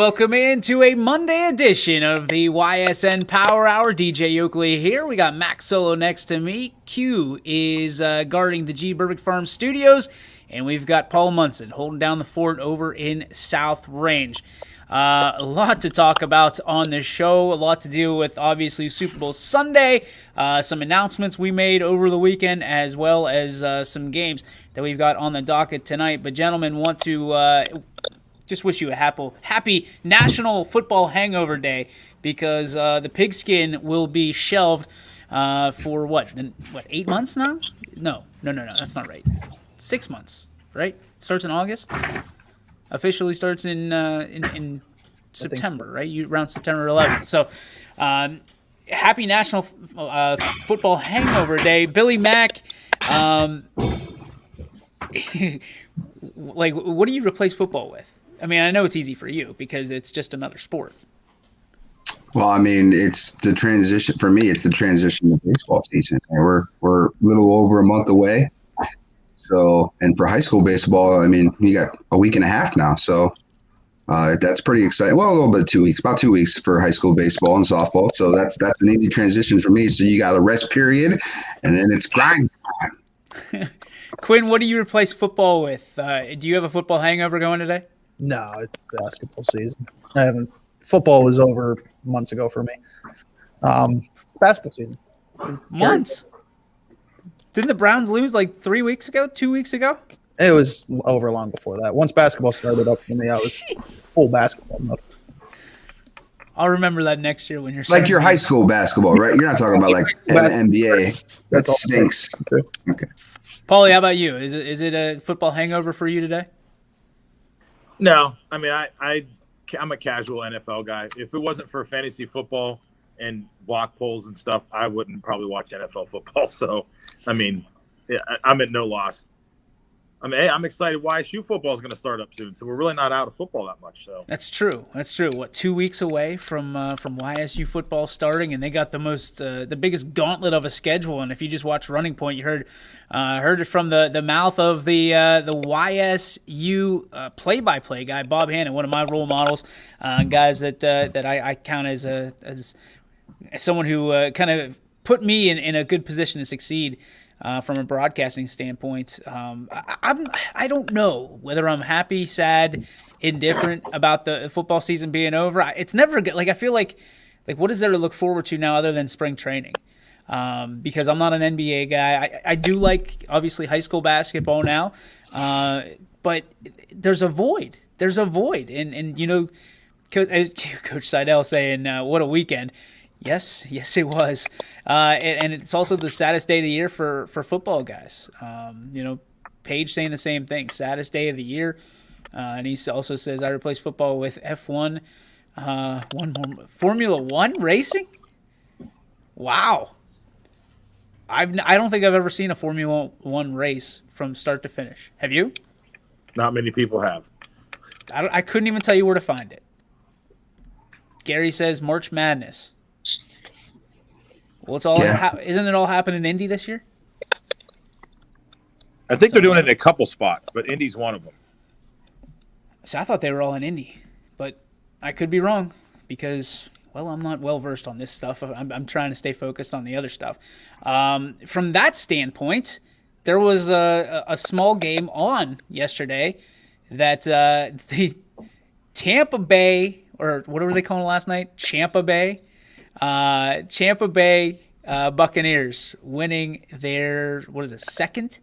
welcome into a Monday edition of the Ysn Power Hour. DJ Oakley here. We got Max Solo next to me. Q is guarding the G. Burbick Farm Studios. And we've got Paul Munson holding down the fort over in South Range. A lot to talk about on this show. A lot to do with, obviously, Super Bowl Sunday. Some announcements we made over the weekend, as well as some games that we've got on the docket tonight. But, gentlemen, want to just wish you a happy National Football Hangover Day, because the pigskin will be shelved for, what, 8 months now? No, that's not right. 6 months, right? Starts in August? Officially starts in September, so. Right? Around September 11th. So, happy National Football Hangover Day. Billy Mack, what do you replace football with? I mean, I know it's easy for you because it's just another sport. Well, I mean, it's the transition for me. It's the transition to baseball season. We're a little over a month away. So, and for high school baseball, I mean, you got a week and a half now. So that's pretty exciting. Well, a little bit of 2 weeks, about 2 weeks for high school baseball and softball. So that's an easy transition for me. So you got a rest period, and then it's grind time. Quinn, what do you replace football with? Do you have a football hangover going today? No, it's basketball season. I haven't. Football was over months ago for me. Basketball season. Months? Didn't the Browns lose like 3 weeks ago, 2 weeks ago? It was over long before that. Once basketball started up for me, I was full basketball mode. I'll remember that next year when you're like your high school basketball, right? You're not talking about like an NBA. That stinks. Okay. Paulie, how about you? Is it a football hangover for you today? No, I mean I'm a casual NFL guy. If it wasn't for fantasy football and block polls and stuff, I wouldn't probably watch NFL football. So, I mean, I'm at no loss. I mean, hey, I'm excited. YSU football is going to start up soon, so we're really not out of football that much. So that's true. What, 2 weeks away from YSU football starting, and they got the biggest gauntlet of a schedule. And if you just watch Running Point, you heard it from the mouth of the YSU play-by-play guy, Bob Hannon, one of my role models, guys that I count as someone who kind of put me in a good position to succeed. From a broadcasting standpoint, I don't know whether I'm happy, sad, indifferent about the football season being over. It's never good. Like, I feel like what is there to look forward to now other than spring training? Because I'm not an NBA guy. I do like, obviously, high school basketball now, but there's a void. And you know, Coach Seidel saying, "What a weekend." Yes, it was. And it's also the saddest day of the year for football guys. You know, Paige saying the same thing, saddest day of the year. And he also says, I replace football with F1, Formula One racing? Wow. I don't think I've ever seen a Formula One race from start to finish. Have you? Not many people have. I couldn't even tell you where to find it. Gary says March Madness. Well, isn't it all happening in Indy this year? I think they're doing it in a couple spots, but Indy's one of them. So I thought they were all in Indy, but I could be wrong because, well, I'm not well versed on this stuff. I'm trying to stay focused on the other stuff. From that standpoint, there was a small game on yesterday that the Tampa Bay, or what were they calling it last night? Champa Bay Buccaneers winning their, second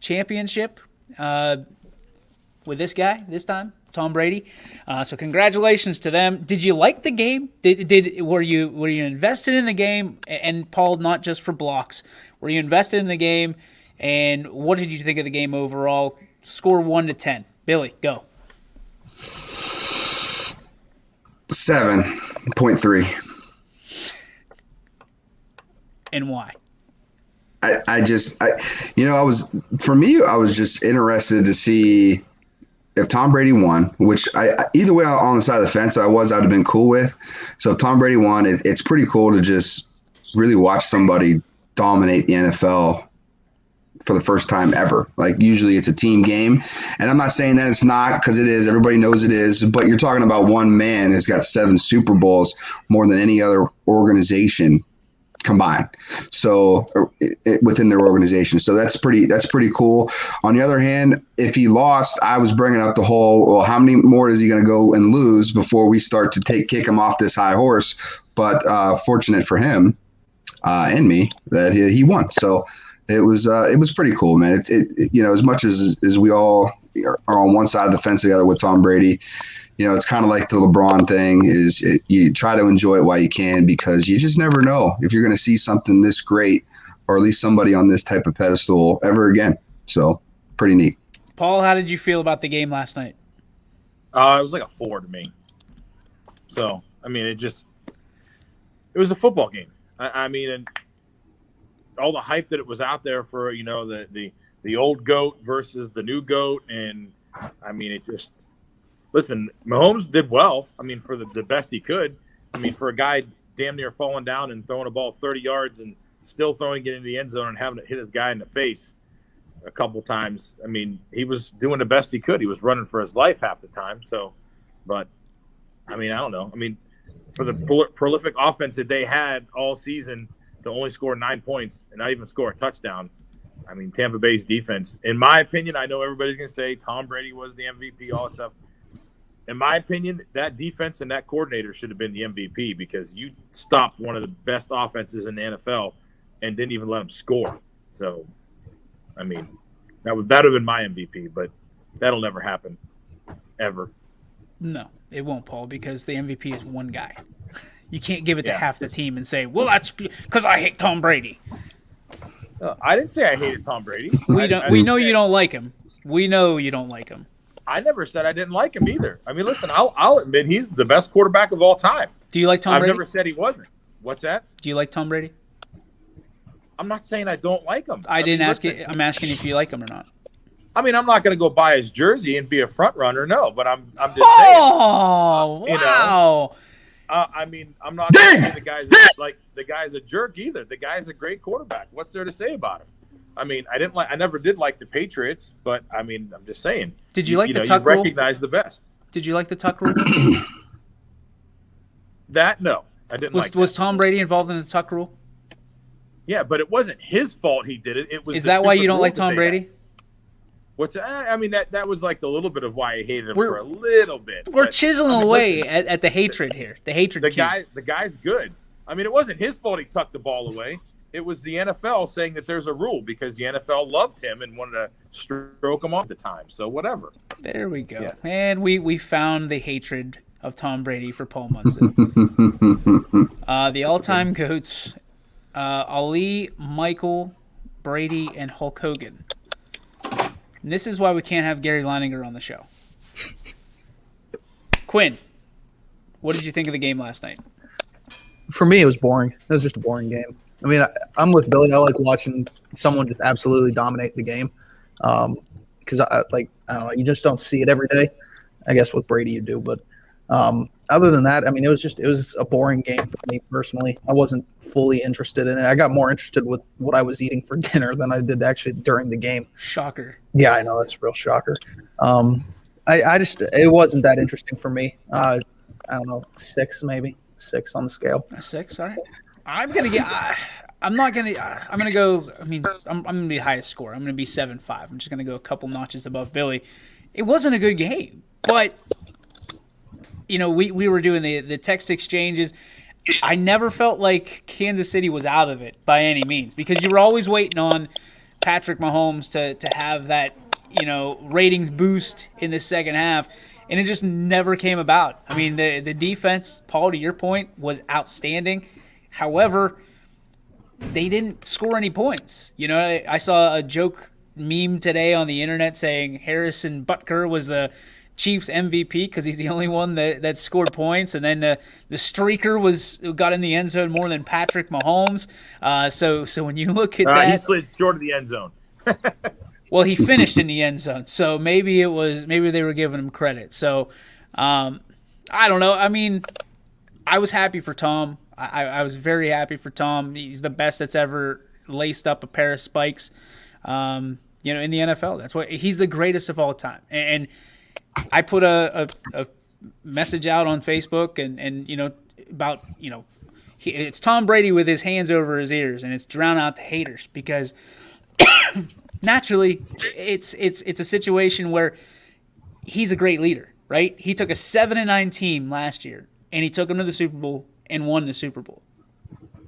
championship with this guy this time, Tom Brady. So congratulations to them. Did you like the game? Were you invested in the game? And Paul, not just for blocks, were you invested in the game? And what did you think of the game overall? Score 1 to 10. Billy, go. 7.3. And why? I was just interested to see if Tom Brady won, which either way on the side of the fence I'd have been cool with. So if Tom Brady won, it's pretty cool to just really watch somebody dominate the NFL for the first time ever. Like usually it's a team game, and I'm not saying that it's not, because it is. Everybody knows it is, but you're talking about one man has got 7 Super Bowls, more than any other organization combined. So within their organization, so that's pretty cool. On the other hand, if he lost, I was bringing up the whole, well, how many more is he going to go and lose before we start to kick him off this high horse? But fortunate for him and me that he won. So it was pretty cool, man. It as much as we all are on one side of the fence together with Tom Brady, it's kind of like the LeBron thing you try to enjoy it while you can, because you just never know if you're going to see something this great, or at least somebody on this type of pedestal ever again. So pretty neat. Paul, how did you feel about the game last night? It was like a 4 to me. So, I mean, it was a football game. I mean, and all the hype that it was out there for, the old GOAT versus the new GOAT. And I mean, listen, Mahomes did well. I mean, for the best he could. I mean, for a guy damn near falling down and throwing a ball 30 yards and still throwing it into the end zone and having to hit his guy in the face a couple times. I mean, he was doing the best he could. He was running for his life half the time. So, but I mean, I don't know. I mean, for the prolific offense that they had all season to only score 9 points and not even score a touchdown, I mean, Tampa Bay's defense, in my opinion, I know everybody's going to say Tom Brady was the MVP, all that stuff. In my opinion, that defense and that coordinator should have been the MVP, because you stopped one of the best offenses in the NFL and didn't even let them score. So, I mean, that would have been my MVP, but that'll never happen, ever. No, it won't, Paul, because the MVP is one guy. You can't give it to half the team and say, well, that's because I hate Tom Brady. I didn't say I hated Tom Brady. We know you don't like him. We know you don't like him. I never said I didn't like him either. I mean, listen, I'll admit he's the best quarterback of all time. Do you like Tom Brady? I've never said he wasn't. What's that? Do you like Tom Brady? I'm not saying I don't like him. I didn't ask you. I'm asking if you like him or not. I mean, I'm not going to go buy his jersey and be a front runner, no. But I'm just saying. Oh, wow! I mean, I'm not going to say the guy's a jerk either. The guy's a great quarterback. What's there to say about him? I mean, I never did like the Patriots, but I mean, I'm just saying. Did you like the tuck rule? You recognize the best. Did you like the tuck rule? No, I didn't like that. Was Tom Brady involved in the tuck rule? Yeah, but it wasn't his fault he did it. It was. Is that why you don't like Tom Brady? What's I mean, that was like the little bit of why I hated him for a little bit. We're chiseling away at the hatred here. The hatred. The guy's good. I mean, it wasn't his fault he tucked the ball away. It was the NFL saying that there's a rule because the NFL loved him and wanted to stroke him off the time. So whatever. There we go. Yes. And we found the hatred of Tom Brady for Paul Munson. The all-time GOATs, Ali, Michael, Brady, and Hulk Hogan. And this is why we can't have Gary Leininger on the show. Quinn, what did you think of the game last night? For me, it was boring. It was just a boring game. I mean, I'm with Billy. I like watching someone just absolutely dominate the game because, I don't know, you just don't see it every day. I guess with Brady you do, but other than that, I mean, it was a boring game for me personally. I wasn't fully interested in it. I got more interested with what I was eating for dinner than I did actually during the game. Shocker. Yeah, I know, that's a real shocker. It wasn't that interesting for me. I don't know, 6 maybe. 6 on the scale. A 6, all right. I'm gonna go. I mean, I'm gonna be the highest score. I'm gonna be 7-5. I'm just gonna go a couple notches above Billy. It wasn't a good game, but we were doing the text exchanges. I never felt like Kansas City was out of it by any means because you were always waiting on Patrick Mahomes to have that ratings boost in the second half. And it just never came about. I mean, the defense, Paul, to your point, was outstanding. However, they didn't score any points. I saw a joke meme today on the internet saying Harrison Butker was the Chiefs MVP because he's the only one that scored points. And then the streaker got in the end zone more than Patrick Mahomes. So when you look at that. He slid short of the end zone. Well, he finished in the end zone, so maybe they were giving him credit. So, I don't know. I mean, I was happy for Tom. I was very happy for Tom. He's the best that's ever laced up a pair of spikes. in the NFL. That's why he's the greatest of all time. And I put a message out on Facebook and about it's Tom Brady with his hands over his ears, and it's drown out the haters because naturally it's a situation where he's a great leader, right? He took a 7-9 team last year and he took them to the Super Bowl and won the Super Bowl.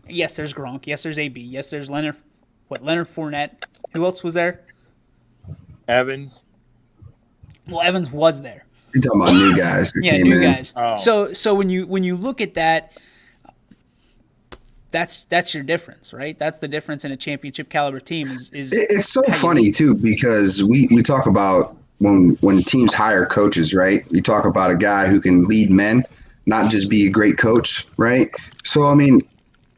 Yes, there's Gronk. Yes, there's AB. Yes, there's Leonard Fournette. Who else was there? Evans. Well, Evans was there. You're talking about new guys that came new in. Guys. Oh. So when you look at that, that's your difference, right? That's the difference in a championship caliber team. It's so funny too because we talk about when teams hire coaches, right? You talk about a guy who can lead men, not just be a great coach, right? So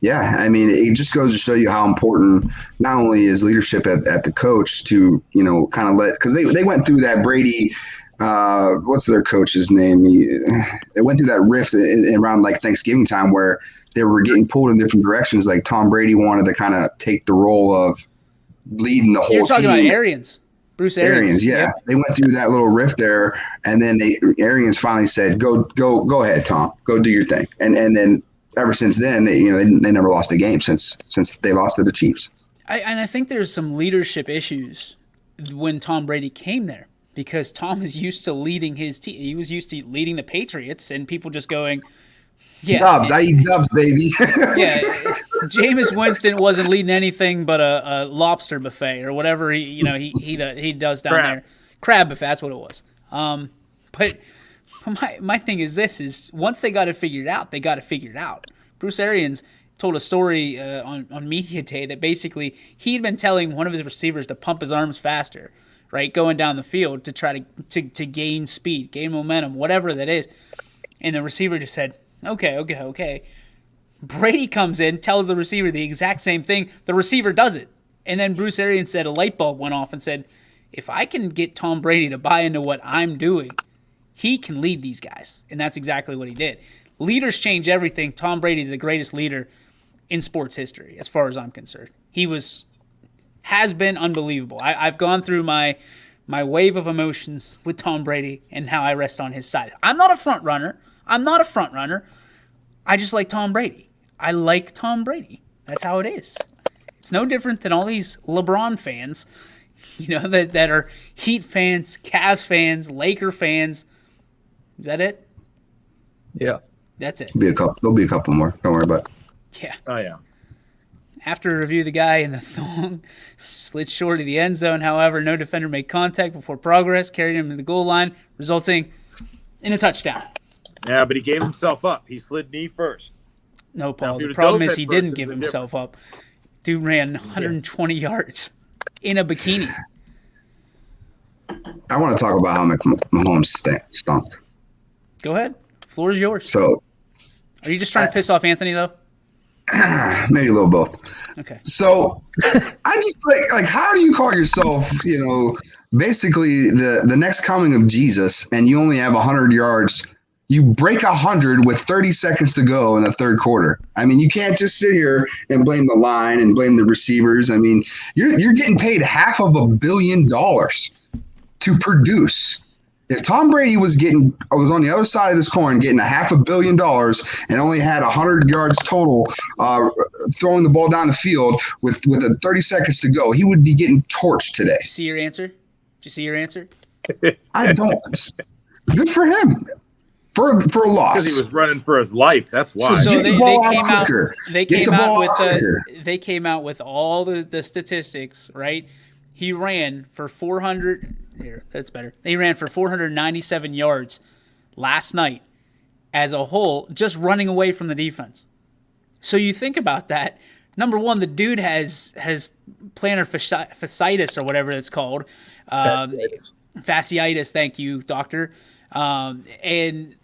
it just goes to show you how important not only is leadership at the coach to kind of because they went through that Brady. What's their coach's name? They went through that rift around like Thanksgiving time where they were getting pulled in different directions. Like Tom Brady wanted to kind of take the role of leading the whole team. You're talking about Arians. Bruce Arians. Yeah. Yep. They went through that little rift there, and then Arians finally said, go ahead, Tom. Go do your thing. And then ever since then, they never lost a game since they lost to the Chiefs. I think there's some leadership issues when Tom Brady came there because Tom is used to leading his team. He was used to leading the Patriots and people just going, yeah. Dubs. I eat dubs, baby. Yeah. Jameis Winston wasn't leading anything but a lobster buffet or whatever he does down there. Crab buffet, that's what it was. But my thing is this is once they got it figured out, they got it figured out. Bruce Arians told a story on Media Day that basically he'd been telling one of his receivers to pump his arms faster, right, going down the field to try to gain speed, gain momentum, whatever that is. And the receiver just said, okay. Brady comes in, tells the receiver the exact same thing. The receiver does it. And then Bruce Arians said a light bulb went off and said, if I can get Tom Brady to buy into what I'm doing, he can lead these guys. And that's exactly what he did. Leaders change everything. Tom Brady's the greatest leader in sports history, as far as I'm concerned. He has been unbelievable. I've gone through my wave of emotions with Tom Brady and how I rest on his side. I'm not a front runner. I just like Tom Brady. I like Tom Brady. That's how it is. It's no different than all these LeBron fans, that are Heat fans, Cavs fans, Laker fans. Is that it? Yeah. That's it. There'll be a couple more. Don't worry about it. Yeah. Oh, yeah. After a review, the guy in the thong slid short of the end zone. However, no defender made contact before progress, carried him to the goal line, resulting in a touchdown. Yeah, but he gave himself up. He slid knee first. No, Paul. The problem is he didn't give himself up. Dude ran 120 yards in a bikini. I want to talk about how Mahomes stunk. Go ahead. Floor is yours. So, are you just trying to piss off Anthony, though? Maybe a little both. Okay. So, I just like how do you call yourself, basically the next coming of Jesus, and you only have 100 yards. You break 100 with 30 seconds to go in the third quarter. I mean, you can't just sit here and blame the line and blame the receivers. I mean, you're getting paid $500 million to produce. If Tom Brady was on the other side of this coin getting $500 million and only had 100 yards total, throwing the ball down the field with 30 seconds to go, he would be getting torched today. Did you see your answer? I don't. Good for him. For a loss. Because he was running for his life. That's why. So they came out with all the statistics, right? He ran for 400. Here, that's better. He ran for 497 yards last night as a whole, just running away from the defense. So you think about that. Number one, the dude has plantar fasciitis or whatever it's called. Fasciitis. Thank you, doctor. And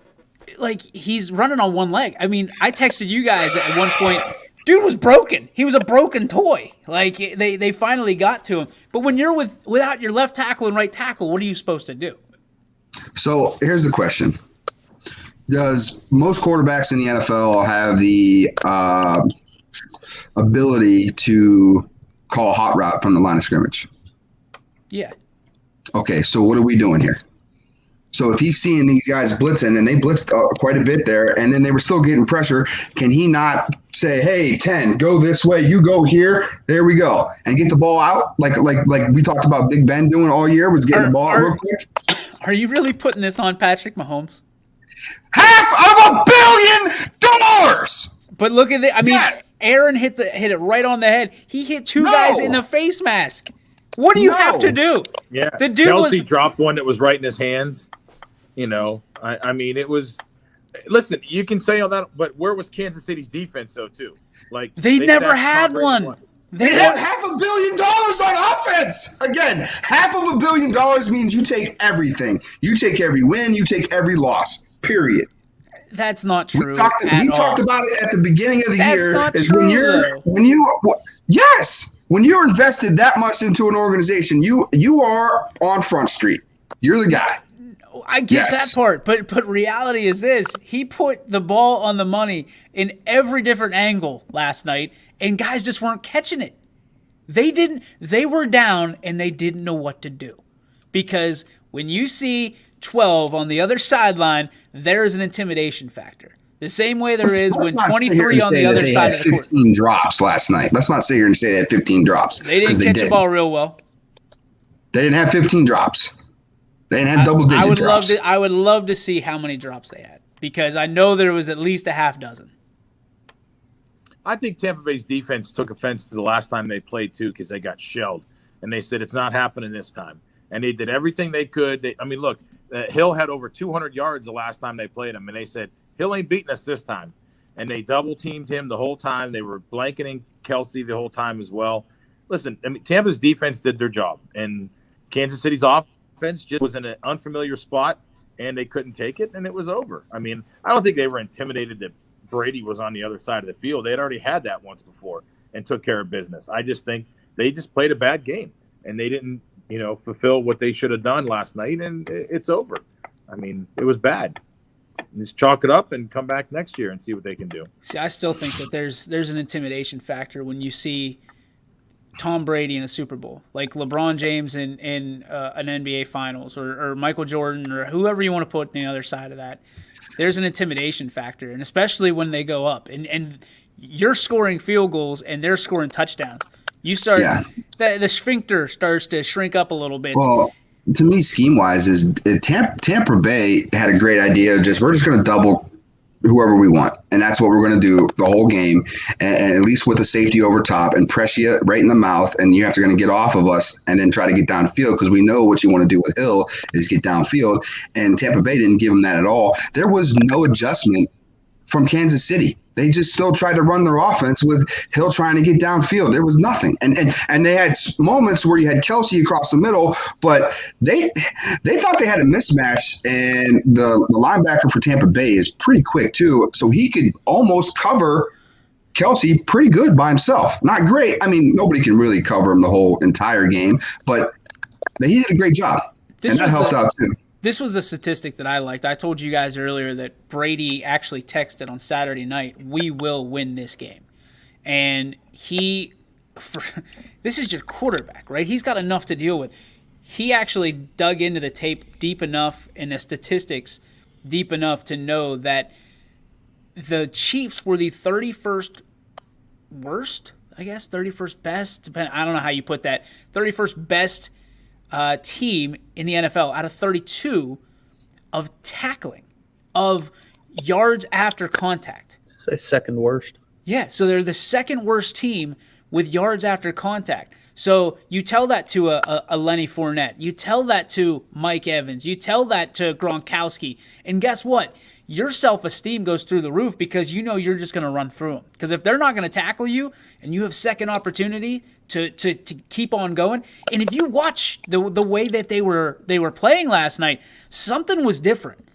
he's running on one leg. I mean, I texted you guys at one point. Dude was broken. He was a broken toy. They finally got to him. But when you're without your left tackle and right tackle, what are you supposed to do? So here's the question. Does most quarterbacks in the NFL have the ability to call a hot route from the line of scrimmage? Yeah. Okay, so what are we doing here? So if he's seeing these guys blitzing, and they blitzed quite a bit there, and then they were still getting pressure, can he not say, "Hey, 10, go this way, you go here, there we go," and get the ball out like we talked about Big Ben doing all year, was getting the ball out real quick? Are you really putting this on Patrick Mahomes? $500 million. But look at it. I mean, Yes. Aaron hit it right on the head. He hit two guys in the face mask. What do you have to do? Yeah, the dude Kelsey dropped one that was right in his hands. You know, I mean, it was. Listen, you can say all that, but where was Kansas City's defense though? Too, like they never had one. They have $500 million on offense. Again, $500 million means you take everything. You take every win. You take every loss. Period. That's not true. We talked about it at the beginning of the year. That's not true. When you're invested that much into an organization, you are on Front Street. You're the guy. I get that part, but reality is this: he put the ball on the money in every different angle last night, and guys just weren't catching it. They were down, and they didn't know what to do. Because when you see 12 on the other sideline, there's an intimidation factor. The same way there is when 23 on the other side of the court. 15 drops last night. Let's not sit here and say they had 15 drops. They didn't catch the ball real well. They didn't have 15 drops. They didn't have double-digit drops. I would love to see how many drops they had, because I know there was at least a half dozen. I think Tampa Bay's defense took offense to the last time they played, too, because they got shelled. And they said, it's not happening this time. And they did everything they could. Look, Hill had over 200 yards the last time they played him. And they said, Hill ain't beating us this time. And they double-teamed him the whole time. They were blanketing Kelsey the whole time as well. Listen, Tampa's defense did their job. And Kansas City's offense just was in an unfamiliar spot, and they couldn't take it, and it was over. I don't think they were intimidated that Brady was on the other side of the field. They had already had that once before and took care of business. I just think they just played a bad game, and they didn't, fulfill what they should have done last night, and it's over. It was bad. Just chalk it up and come back next year and see what they can do. See, I still think that there's an intimidation factor when you see Tom Brady in a Super Bowl, like LeBron James in an NBA Finals, or Michael Jordan, or whoever you want to put on the other side of that. There's an intimidation factor, and especially when they go up, and you're scoring field goals and they're scoring touchdowns. You start the sphincter starts to shrink up a little bit. Well, to me, scheme-wise, is Tampa Bay had a great idea of we're just going to double whoever we want, and that's what we're going to do the whole game, and at least with a safety over top and press you right in the mouth, and you have to going to get off of us and then try to get downfield, because we know what you want to do with Hill is get downfield, and Tampa Bay didn't give him that at all. There was no adjustment from Kansas City. They just still tried to run their offense with Hill trying to get downfield. There was nothing. And they had moments where you had Kelsey across the middle, but they thought they had a mismatch, and the linebacker for Tampa Bay is pretty quick too, so he could almost cover Kelsey pretty good by himself. Not great. Nobody can really cover him the whole entire game, but he did a great job, and that helped out too. This was a statistic that I liked. I told you guys earlier that Brady actually texted on Saturday night, "We will win this game." And this is your quarterback, right? He's got enough to deal with. He actually dug into the tape deep enough and the statistics deep enough to know that the Chiefs were the 31st worst, I guess, 31st best, I don't know how you put that, 31st best team in the NFL out of 32 of tackling, of yards after contact. Say second worst. Yeah, so they're the second worst team with yards after contact. So you tell that to a Lenny Fournette. You tell that to Mike Evans. You tell that to Gronkowski. And guess what? Your self-esteem goes through the roof, because you know you're just going to run through them. Because if they're not going to tackle you and you have second opportunity to keep on going, and if you watch the way that they were playing last night, something was different.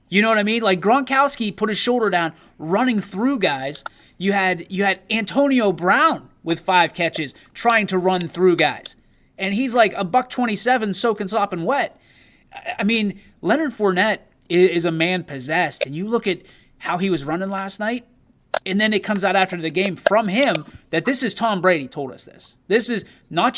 You know what I mean? Like Gronkowski put his shoulder down, running through guys. You had Antonio Brown with 5 catches trying to run through guys, and he's like a $127 soaking sopping wet. Leonard Fournette is a man possessed, and you look at how he was running last night, and then it comes out after the game from him that this is Tom Brady told us this. This is not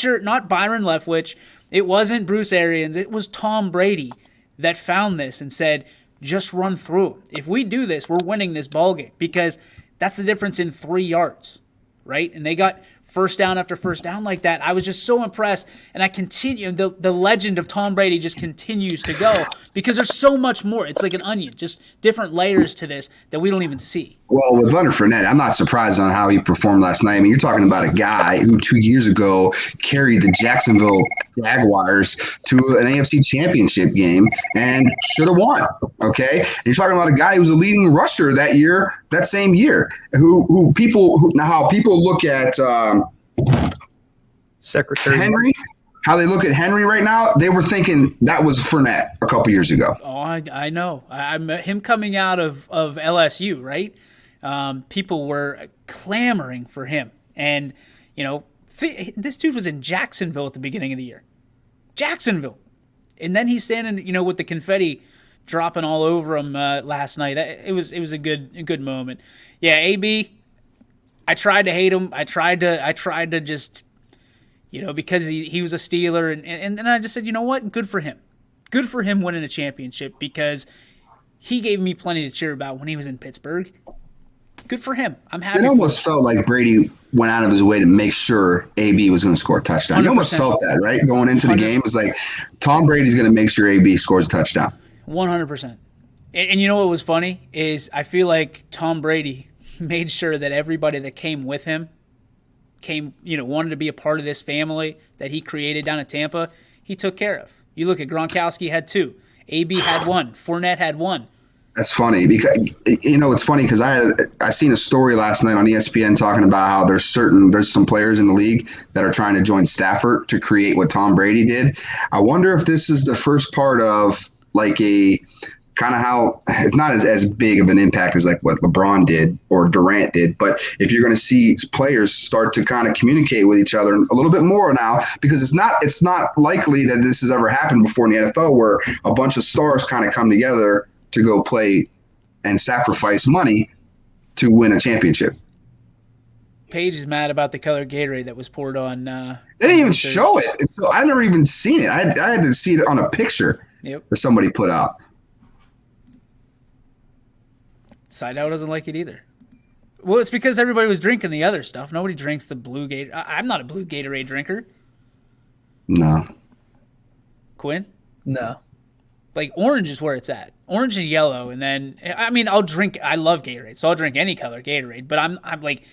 Byron Leftwich. It wasn't Bruce Arians. It was Tom Brady that found this and said, just run through. If we do this, we're winning this ball game, because that's the difference in 3 yards, right? And they got first down after first down like that. I was just so impressed, and I continue. The legend of Tom Brady just continues to go, because there's so much more. It's like an onion, just different layers to this that we don't even see. Well, with Leonard Fournette, I'm not surprised on how he performed last night. I mean, you're talking about a guy who 2 years ago carried the Jacksonville Jaguars to an AFC championship game and should have won. Okay. And you're talking about a guy who was a leading rusher that same year, how people look at Secretary Henry, how they look at Henry right now. They were thinking that was Fournette a couple years ago. Oh, I know. I'm him coming out of LSU, right? People were clamoring for him. And, this dude was in Jacksonville at the beginning of the year. Jacksonville. And then he's standing, with the confetti dropping all over him last night. It was a good moment. Yeah, AB, I tried to hate him. I tried to just, because he was a Steeler. And I just said, you know what? Good for him. Good for him winning a championship, because he gave me plenty to cheer about when he was in Pittsburgh. Good for him. I'm happy. It almost felt like Brady went out of his way to make sure AB was going to score a touchdown. 100%. You almost felt that, right? Going into the game, it was like Tom Brady's going to make sure AB scores a touchdown. 100%. And you know what was funny is I feel like Tom Brady made sure that everybody that came with him wanted to be a part of this family that he created down in Tampa. He took care of. You look at Gronkowski had 2. AB had 1. Fournette had 1. That's funny because it's funny because I seen a story last night on ESPN talking about how there's some players in the league that are trying to join Stafford to create what Tom Brady did. I wonder if this is the first part of like a kind of how it's not as big of an impact as like what LeBron did or Durant did, but if you're going to see players start to kind of communicate with each other a little bit more now, because it's not likely that this has ever happened before in the NFL where a bunch of stars kind of come together to go play and sacrifice money to win a championship. Paige is mad about the color Gatorade that was poured on. They didn't even show it. I never even seen it. I had to see it on a picture that somebody put out. Sidell doesn't like it either. Well, it's because everybody was drinking the other stuff. Nobody drinks the blue Gatorade. I'm not a blue Gatorade drinker. No. Quinn? No. Like, orange is where it's at. Orange and yellow, and then, I'll drink, I love Gatorade, so I'll drink any color Gatorade, but I'm like,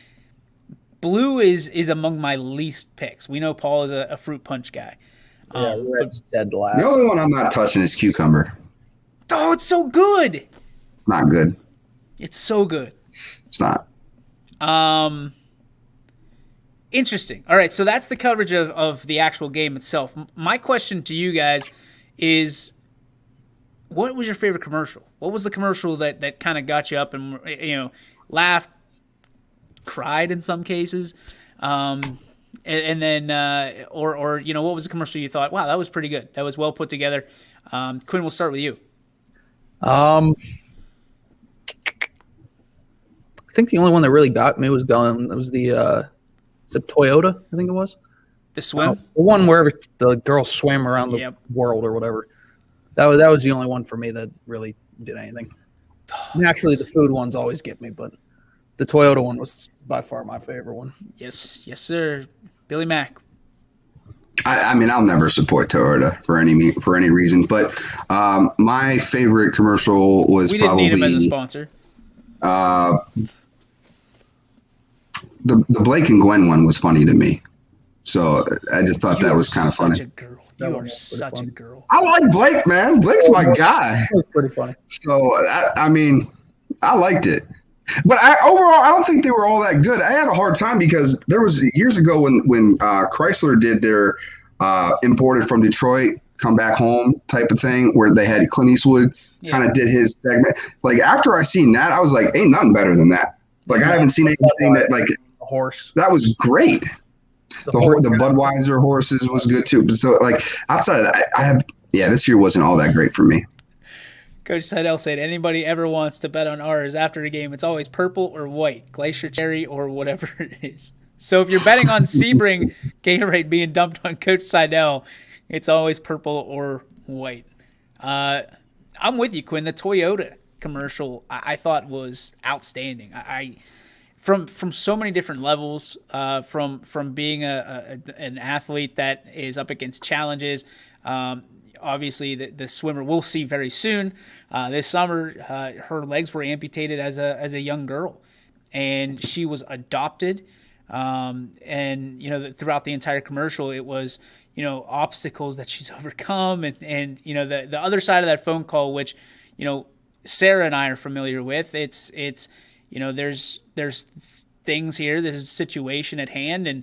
blue is among my least picks. We know Paul is a fruit punch guy. Red's dead last. The only one I'm not touching is cucumber. Oh, it's so good. Not good. It's so good. It's not. Interesting. All right, so that's the coverage of the actual game itself. My question to you guys is, what was your favorite commercial? What was the commercial that kind of got you up and laughed, cried in some cases, and then what was the commercial you thought, wow, that was pretty good, that was well put together? Quinn, we'll start with you. I think the only one that really got me was the is it Toyota? I think it was the swim, the one where the girl swam around the world or whatever. That was the only one for me that really did anything. Naturally, the food ones always get me, but the Toyota one was by far my favorite one. Yes, sir. Billy Mack. I'll never support Toyota for any reason, but my favorite commercial was probably. We didn't need him as a sponsor. The Blake and Gwen one was funny to me, so I just thought that was kind of funny. Such a girl. You are such a girl. I like Blake, man. Blake's my guy. That was pretty funny. So, I liked it. But overall, I don't think they were all that good. I had a hard time because there was years ago when Chrysler did their imported from Detroit, come back home type of thing where they had Clint Eastwood kind of did his segment. Like, after I seen that, I was like, ain't nothing better than that. Like, I haven't seen anything that, like, a horse. That was great. The Budweiser horses was good too. So, like, outside of that, this year wasn't all that great for me. Coach Seidel said, anybody ever wants to bet on ours after the game, it's always purple or white, glacier cherry or whatever it is. So if you're betting on Sebring Gatorade being dumped on Coach Seidel, It's always purple or white. I'm with you, Quinn. The Toyota commercial I thought was outstanding. I from so many different levels, from being an athlete that is up against challenges. Obviously, the swimmer we'll see very soon this summer. Her legs were amputated as a young girl, and she was adopted. And throughout the entire commercial, it was obstacles that she's overcome, and the other side of that phone call, which Sarah and I are familiar with. It's there's things here. There's a situation at hand, and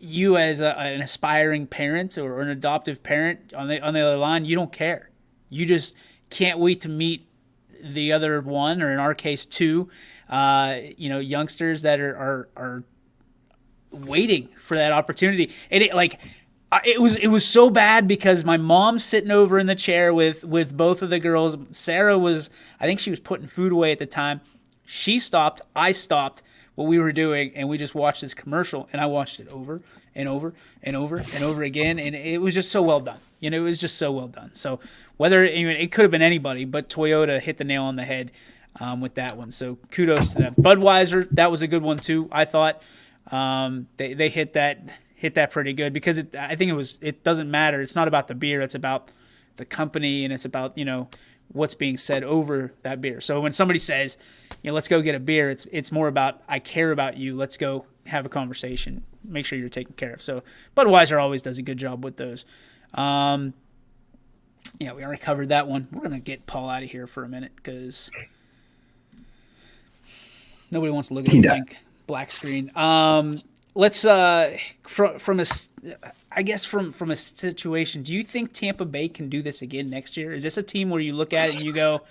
you as an aspiring parent or an adoptive parent on the other line, you don't care. You just can't wait to meet the other one, or in our case, two, youngsters that are waiting for that opportunity. And it was so bad because my mom's sitting over in the chair with both of the girls. Sarah I think she was putting food away at the time. She stopped. I stopped what we were doing, and we just watched this commercial, and I watched it over and over and over and over again, and it was just so well done. It was just so well done. So it could have been anybody, but Toyota hit the nail on the head with that one. So kudos to them. Budweiser, that was a good one too. I thought they hit that pretty good because I think it doesn't matter. It's not about the beer. It's about the company, and it's about what's being said over that beer. So when somebody says, let's go get a beer, it's more about, I care about you. Let's go have a conversation. Make sure you're taken care of. So Budweiser always does a good job with those. We already covered that one. We're going to get Paul out of here for a minute because nobody wants to look at the black screen. Let's from a situation. Do you think Tampa Bay can do this again next year? Is this a team where you look at it and you go,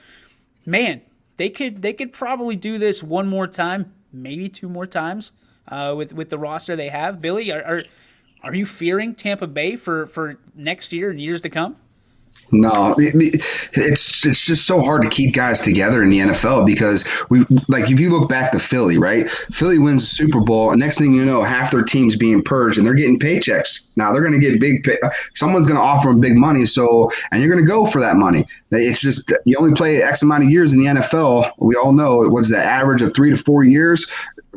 man, they could probably do this one more time, maybe two more times with the roster they have? Billy, are you fearing Tampa Bay for next year and years to come? No, it's just so hard to keep guys together in the NFL because if you look back to Philly, right? Philly wins the Super Bowl, and next thing you know, half their team's being purged, and they're getting paychecks. Now they're going to get someone's going to offer them big money, and you're going to go for that money. It's just you only play X amount of years in the NFL. We all know it was the average of 3 to 4 years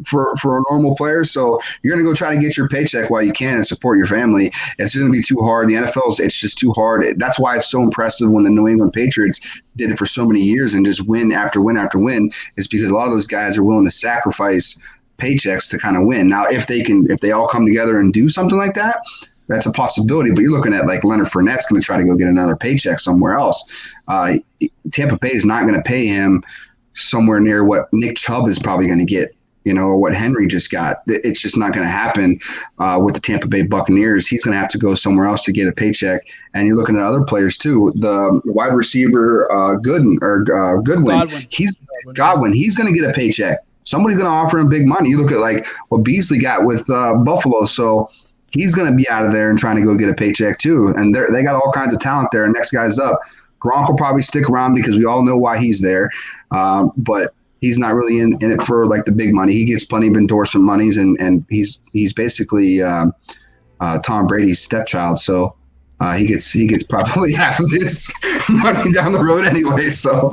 for a normal player. So you're going to go try to get your paycheck while you can and support your family. It's going to be too hard. The it's just too hard. That's why it's so impressive when the New England Patriots did it for so many years and just win after win after win, is because a lot of those guys are willing to sacrifice paychecks to kind of win. Now, if they all come together and do something like that, that's a possibility. But you're looking at Leonard Fournette's going to try to go get another paycheck somewhere else. Tampa Bay is not going to pay him somewhere near what Nick Chubb is probably going to get, or what Henry just got. It's just not going to happen with the Tampa Bay Buccaneers. He's going to have to go somewhere else to get a paycheck. And you're looking at other players too. The wide receiver Goodwin. He's Godwin. He's going to get a paycheck. Somebody's going to offer him big money. You look at what Beasley got with Buffalo. So he's going to be out of there and trying to go get a paycheck too. And they got all kinds of talent there. Next guy's up. Gronk will probably stick around because we all know why he's there. But he's not really in it for the big money. He gets plenty of endorsement monies, and he's basically Tom Brady's stepchild. So he gets probably half of his money down the road anyway. So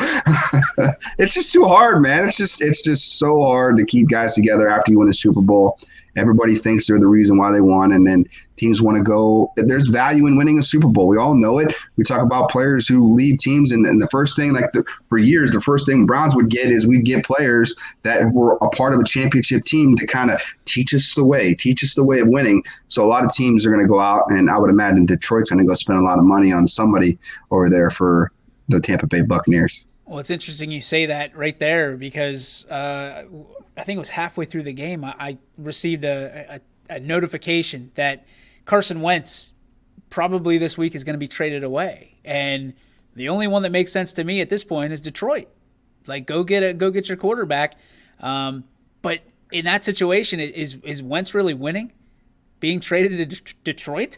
it's just too hard, man. It's just so hard to keep guys together after you win a Super Bowl. Everybody thinks they're the reason why they won, and then teams want to go. There's value in winning a Super Bowl. We all know it. We talk about players who lead teams, and the first thing, for years, the first thing Browns would get is we'd get players that were a part of a championship team to kind of teach us the way of winning. So a lot of teams are going to go out, and I would imagine Detroit's going to go spend a lot of money on somebody over there for the Tampa Bay Buccaneers. Well, it's interesting you say that right there because I think it was halfway through the game, I received a notification that Carson Wentz probably this week is going to be traded away. And the only one that makes sense to me at this point is Detroit. Go get your quarterback. But in that situation, is Wentz really winning being traded to Detroit?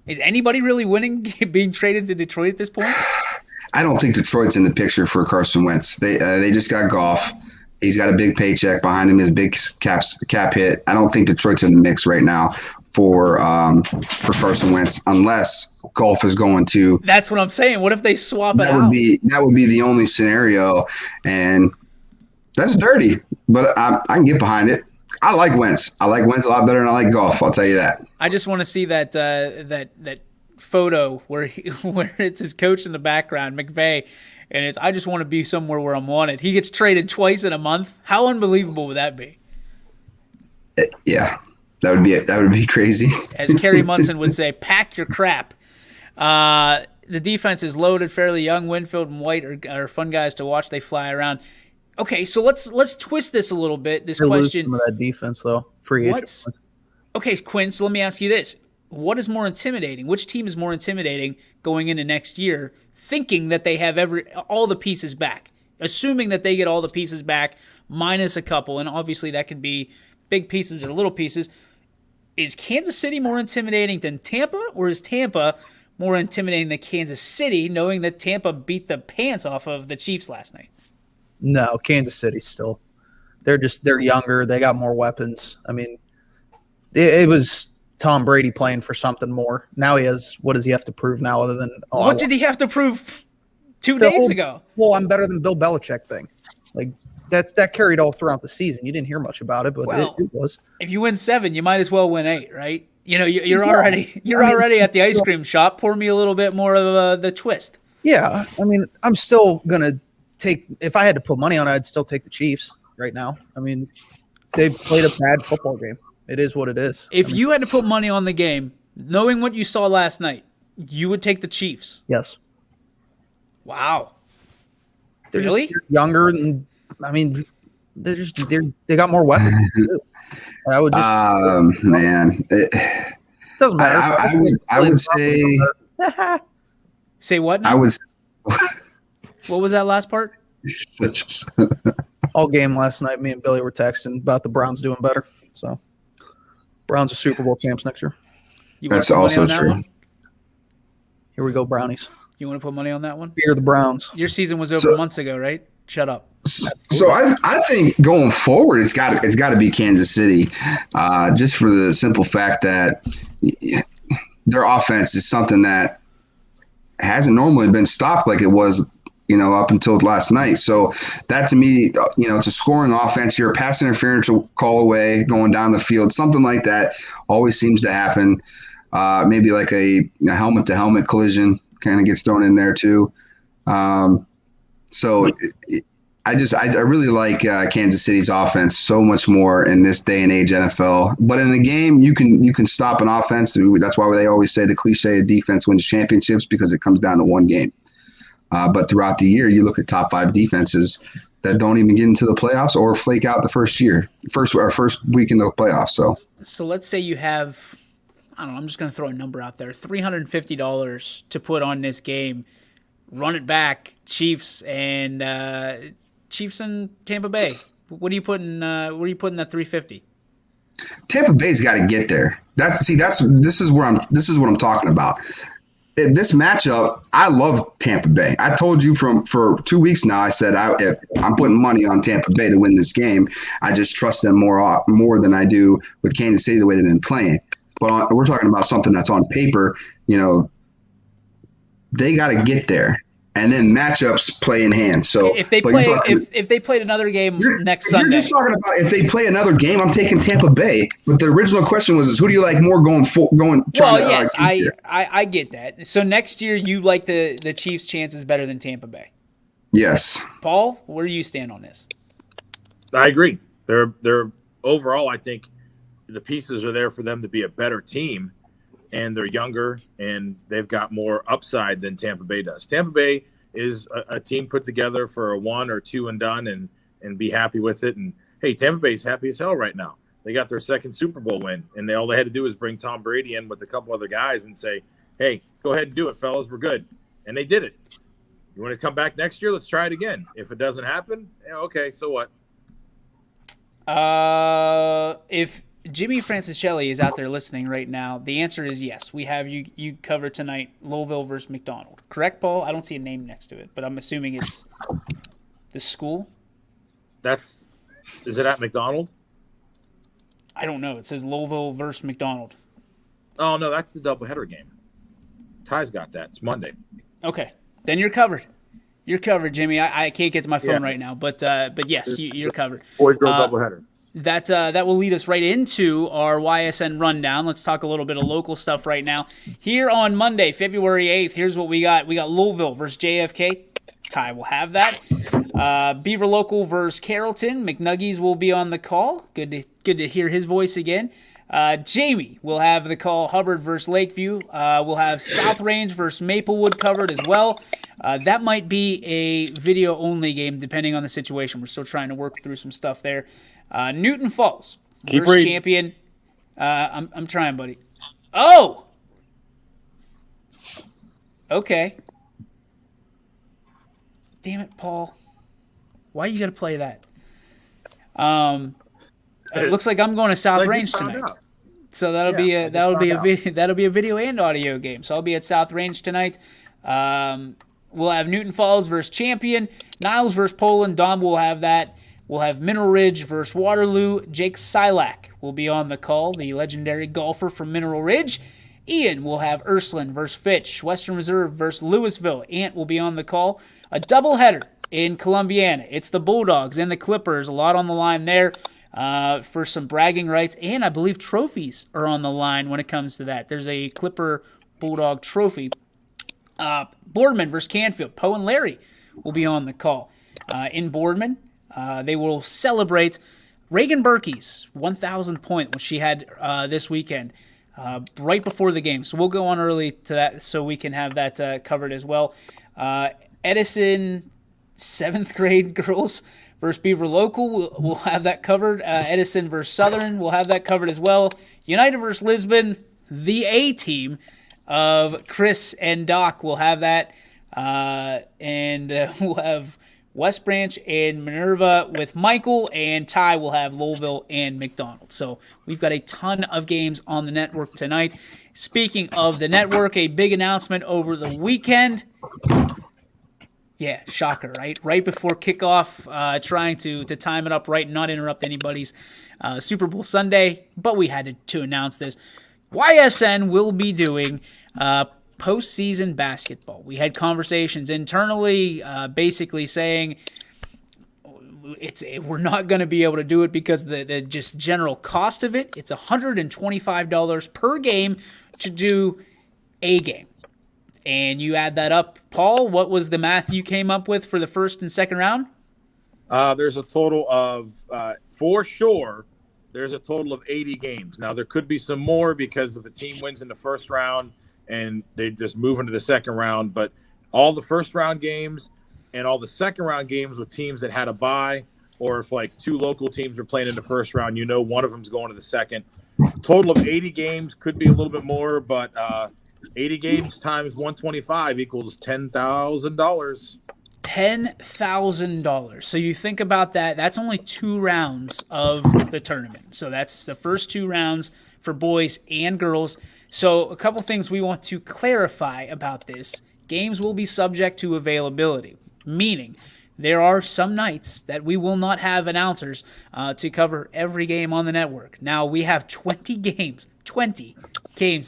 Is anybody really winning being traded to Detroit at this point? I don't think Detroit's in the picture for Carson Wentz. They just got Goff. He's got a big paycheck behind him, his big cap hit. I don't think Detroit's in the mix right now for Carson Wentz unless Golf is going to. That's what I'm saying. What if they swap it That out? would be the only scenario, and that's dirty. But I can get behind it. I like Wentz. I like Wentz a lot better than I like Golf. I'll tell you that. I just want to see that photo where where it's his coach in the background, McVay, and I just want to be somewhere where I'm wanted. He gets traded twice in a month. How unbelievable would that be? Yeah, that would be crazy. As Kerry Munson would say, pack your crap. The defense is loaded, fairly young. Winfield and White are fun guys to watch. They fly around. Okay, so let's twist this a little bit. This question. Some of that defense, though, free agent. Okay, Quinn. So let me ask you this: what is more intimidating? Which team is more intimidating going into next year, thinking that they have all the pieces back, assuming that they get all the pieces back minus a couple, and obviously that could be big pieces or little pieces. Is Kansas City more intimidating than Tampa, or is Tampa more intimidating than Kansas City, knowing that Tampa beat the pants off of the Chiefs last night? No, Kansas City still. They're younger. They got more weapons. I mean, it was Tom Brady playing for something more. Now what does he have to prove now other than what did he have to prove 2 days ago? Well, I'm better than Bill Belichick thing. Like that carried all throughout the season. You didn't hear much about it, but it was. If you win 7, you might as well win 8, right? You know, you're already at the ice cream shop. Pour me a little bit more of the twist. Yeah, I mean, I'm still gonna if I had to put money on it, I'd still take the Chiefs right now. I mean, they played a bad football game. It is what it is. If you had to put money on the game, knowing what you saw last night, you would take the Chiefs. Yes. Wow. They're just younger, and I mean, they got more weapons. I would just man, it doesn't matter. I would say say what? Now? I was. What was that last part? All game last night, me and Billy were texting about the Browns doing better. So, Browns are Super Bowl champs next year. That's also true. Here we go, Brownies. You want to put money on that one? Fear the Browns. Your season was over months ago, right? Shut up. So I think going forward, it's got to be Kansas City, just for the simple fact that their offense is something that hasn't normally been stopped like it was, up until last night. So that to me, it's a scoring offense. You're a pass interference call away, going down the field, something like that always seems to happen. Maybe like a helmet to helmet collision kind of gets thrown in there too. So I really like Kansas City's offense so much more in this day and age NFL. But in a game, you can stop an offense. That's why they always say the cliche of defense wins championships, because it comes down to one game. But throughout the year, you look at top 5 defenses that don't even get into the playoffs or flake out the first week in the playoffs. So let's say you have, I don't know, I'm just going to throw a number out there, $350 to put on this game. Run it back, Chiefs and Tampa Bay. What are you putting? Where are you putting that $350? Tampa Bay's got to get there. This is what I'm talking about. This matchup, I love Tampa Bay. I told you for 2 weeks now. I said I'm putting money on Tampa Bay to win this game. I just trust them more than I do with Kansas City the way they've been playing. But we're talking about something that's on paper. They got to get there, and then matchups play in hand. So if they played another game next Sunday, you're just talking about if they play another game. I'm taking Tampa Bay. But the original question was, who do you like more going? Well, yes, I get that. So next year, you like the Chiefs' chances better than Tampa Bay. Yes. Paul, where do you stand on this? I agree. They're overall, I think the pieces are there for them to be a better team. And they're younger, and they've got more upside than Tampa Bay does. Tampa Bay is a team put together for a 1 or 2 and done and be happy with it. And, hey, Tampa Bay's happy as hell right now. They got their second Super Bowl win, and all they had to do was bring Tom Brady in with a couple other guys and say, hey, go ahead and do it, fellas. We're good. And they did it. You want to come back next year? Let's try it again. If it doesn't happen, okay, so what? If Jimmy Franciscelli is out there listening right now, the answer is yes. We have you covered tonight, Louisville versus McDonald. Correct, Paul? I don't see a name next to it, but I'm assuming it's the school. Is it at McDonald? I don't know. It says Louisville versus McDonald. Oh no, that's the doubleheader game. Ty's got that. It's Monday. Okay, then you're covered. You're covered, Jimmy. I can't get to my phone right now, but yes, you're covered. Boys girl doubleheader. That will lead us right into our YSN rundown. Let's talk a little bit of local stuff right now. Here on Monday, February 8th, here's what we got. We got Louisville versus JFK. Ty will have that. Beaver Local versus Carrollton. McNuggies will be on the call. Good to hear his voice again. Jamie will have the call. Hubbard versus Lakeview. We'll have South Range versus Maplewood covered as well. That might be a video-only game depending on the situation. We're still trying to work through some stuff there. Newton Falls versus Champion. I'm trying, buddy. Oh! Okay. Damn it, Paul. Why you gotta play that? It looks like I'm going to South Range tonight. So that'll be a video and audio game. So I'll be at South Range tonight. We'll have Newton Falls versus Champion, Niles versus Poland. Dom will have that. We'll have Mineral Ridge versus Waterloo. Jake Silak will be on the call, the legendary golfer from Mineral Ridge. Ian will have Ursuline versus Fitch. Western Reserve versus Louisville. Ant will be on the call. A doubleheader in Columbiana. It's the Bulldogs and the Clippers. A lot on the line there for some bragging rights. And I believe trophies are on the line when it comes to that. There's a Clipper Bulldog trophy. Boardman versus Canfield. Poe and Larry will be on the call. In Boardman, they will celebrate Reagan Berkey's 1,000th point, which she had this weekend, right before the game. So we'll go on early to that so we can have that covered as well. Edison 7th grade girls versus Beaver Local, we'll have that covered. Edison versus Southern, we'll have that covered as well. United versus Lisbon, the A team of Chris and Doc, will have that. And we'll have West Branch and Minerva with Michael, and Ty will have Louisville and McDonald. So we've got a ton of games on the network tonight. Speaking of the network, a big announcement over the weekend. Yeah, shocker, right? Right before kickoff, trying to time it up right and not interrupt anybody's Super Bowl Sunday, but we had to announce this. YSN will be doing postseason basketball. We had conversations internally, basically saying we're not going to be able to do it because the just general cost of it. It's $125 per game to do a game. And you add that up, Paul, what was the math you came up with for the first and second round? There's a total of, for sure, there's a total of 80 games. Now, there could be some more because if a team wins in the first round and they just move into the second round. But all the first round games and all the second round games with teams that had a bye, or if like two local teams are playing in the first round, one of them's going to the second. Total of 80 games, could be a little bit more, but 80 games times 125 equals $10,000. $10,000. So you think about that. That's only 2 rounds of the tournament. So that's the first 2 rounds for boys and girls. So a couple things we want to clarify about this. Games will be subject to availability, meaning there are some nights that we will not have announcers to cover every game on the network. Now, we have 20 games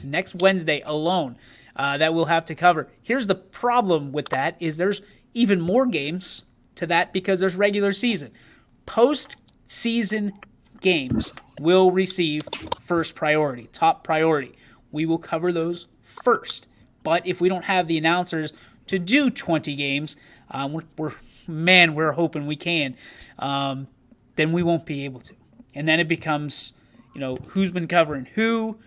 next Wednesday alone that we'll have to cover. Here's the problem with that is there's even more games to that because there's regular season. Post-season games will receive first priority, top priority. We will cover those first. But if we don't have the announcers to do 20 games, we're hoping we can, then we won't be able to. And then it becomes, who's been covering who,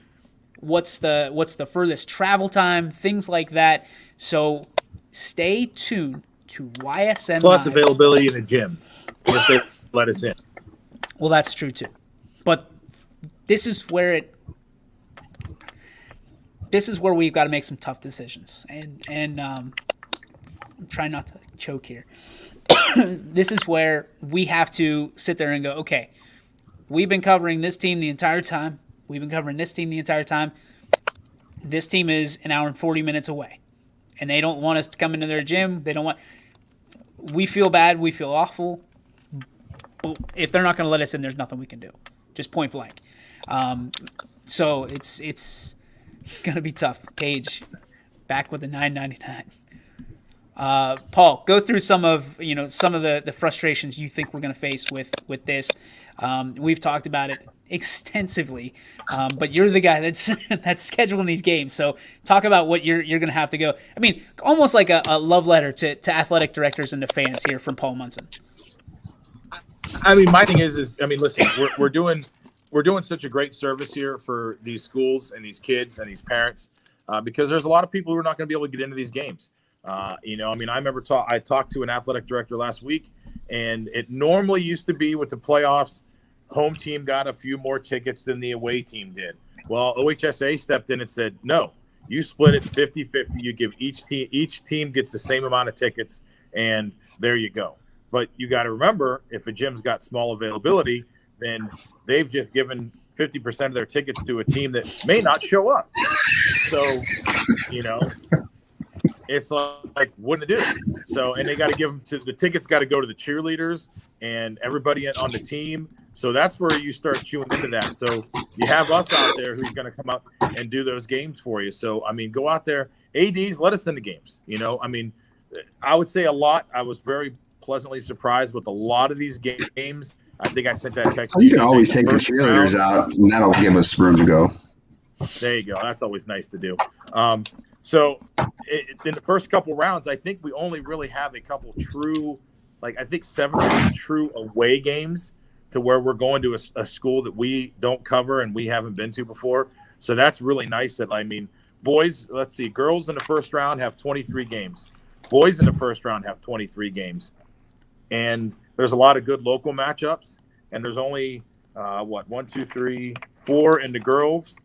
what's the furthest travel time, things like that. So stay tuned to YSN Plus Live. Availability in the gym if they let us in. Well, that's true too. But this is where we've got to make some tough decisions. And I'm trying not to choke here. This is where we have to sit there and go, okay, we've been covering this team the entire time. We've been covering this team the entire time. This team is an hour and 40 minutes away. And they don't want us to come into their gym. We feel bad. We feel awful. But if they're not going to let us in, there's nothing we can do. Just point blank. So it's It's gonna be tough. Paige, back with the $9.99. Paul, go through some of the frustrations you think we're going to face with this. We've talked about it extensively, but you're the guy that's scheduling these games. So talk about what you're going to have to go. I mean, almost like a love letter to athletic directors and to fans here from Paul Munson. I mean, my thing is I mean, listen, we're doing such a great service here for these schools and these kids and these parents because there's a lot of people who are not going to be able to get into these games. I mean, I remember I talked to an athletic director last week, and it normally used to be with the playoffs, home team got a few more tickets than the away team did. Well, OHSA stepped in and said, no, you split it 50-50. You give each team gets the same amount of tickets, and there you go. But you got to remember, if a gym's got small availability, then they've just given 50% of their tickets to a team that may not show up. So, it's like, wouldn't it do? So, and they got to give them the tickets got to go to the cheerleaders and everybody on the team. So that's where you start chewing into that. So you have us out there who's going to come out and do those games for you. So, I mean, go out there. ADs, let us in the games. I mean, I would say a lot. I was very pleasantly surprised with a lot of these games. I think I sent that text. You can always take the cheerleaders out, and that'll give us room to go. There you go. That's always nice to do. So in the first couple rounds, I think we only really have a couple true, I think 7 or 8 true away games to where we're going to a school that we don't cover and we haven't been to before. So that's really nice that, I mean, boys, let's see, girls in the first round have 23 games. Boys in the first round have 23 games. And there's a lot of good local matchups. And there's only, 1, 2, 3, 4 in the girls,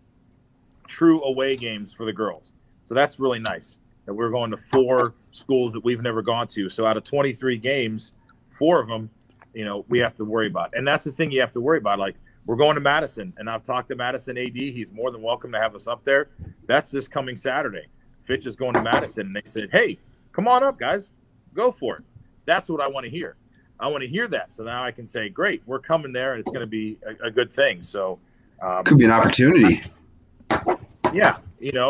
true away games for the girls. So that's really nice that we're going to 4 schools that we've never gone to. So out of 23 games, 4 of them, we have to worry about. And that's the thing you have to worry about. Like, we're going to Madison, and I've talked to Madison AD. He's more than welcome to have us up there. That's this coming Saturday. Fitch is going to Madison, and they said, hey, come on up, guys. Go for it. That's what I want to hear. I want to hear that. So now I can say, great, we're coming there, and it's going to be a good thing. So could be an opportunity. Yeah.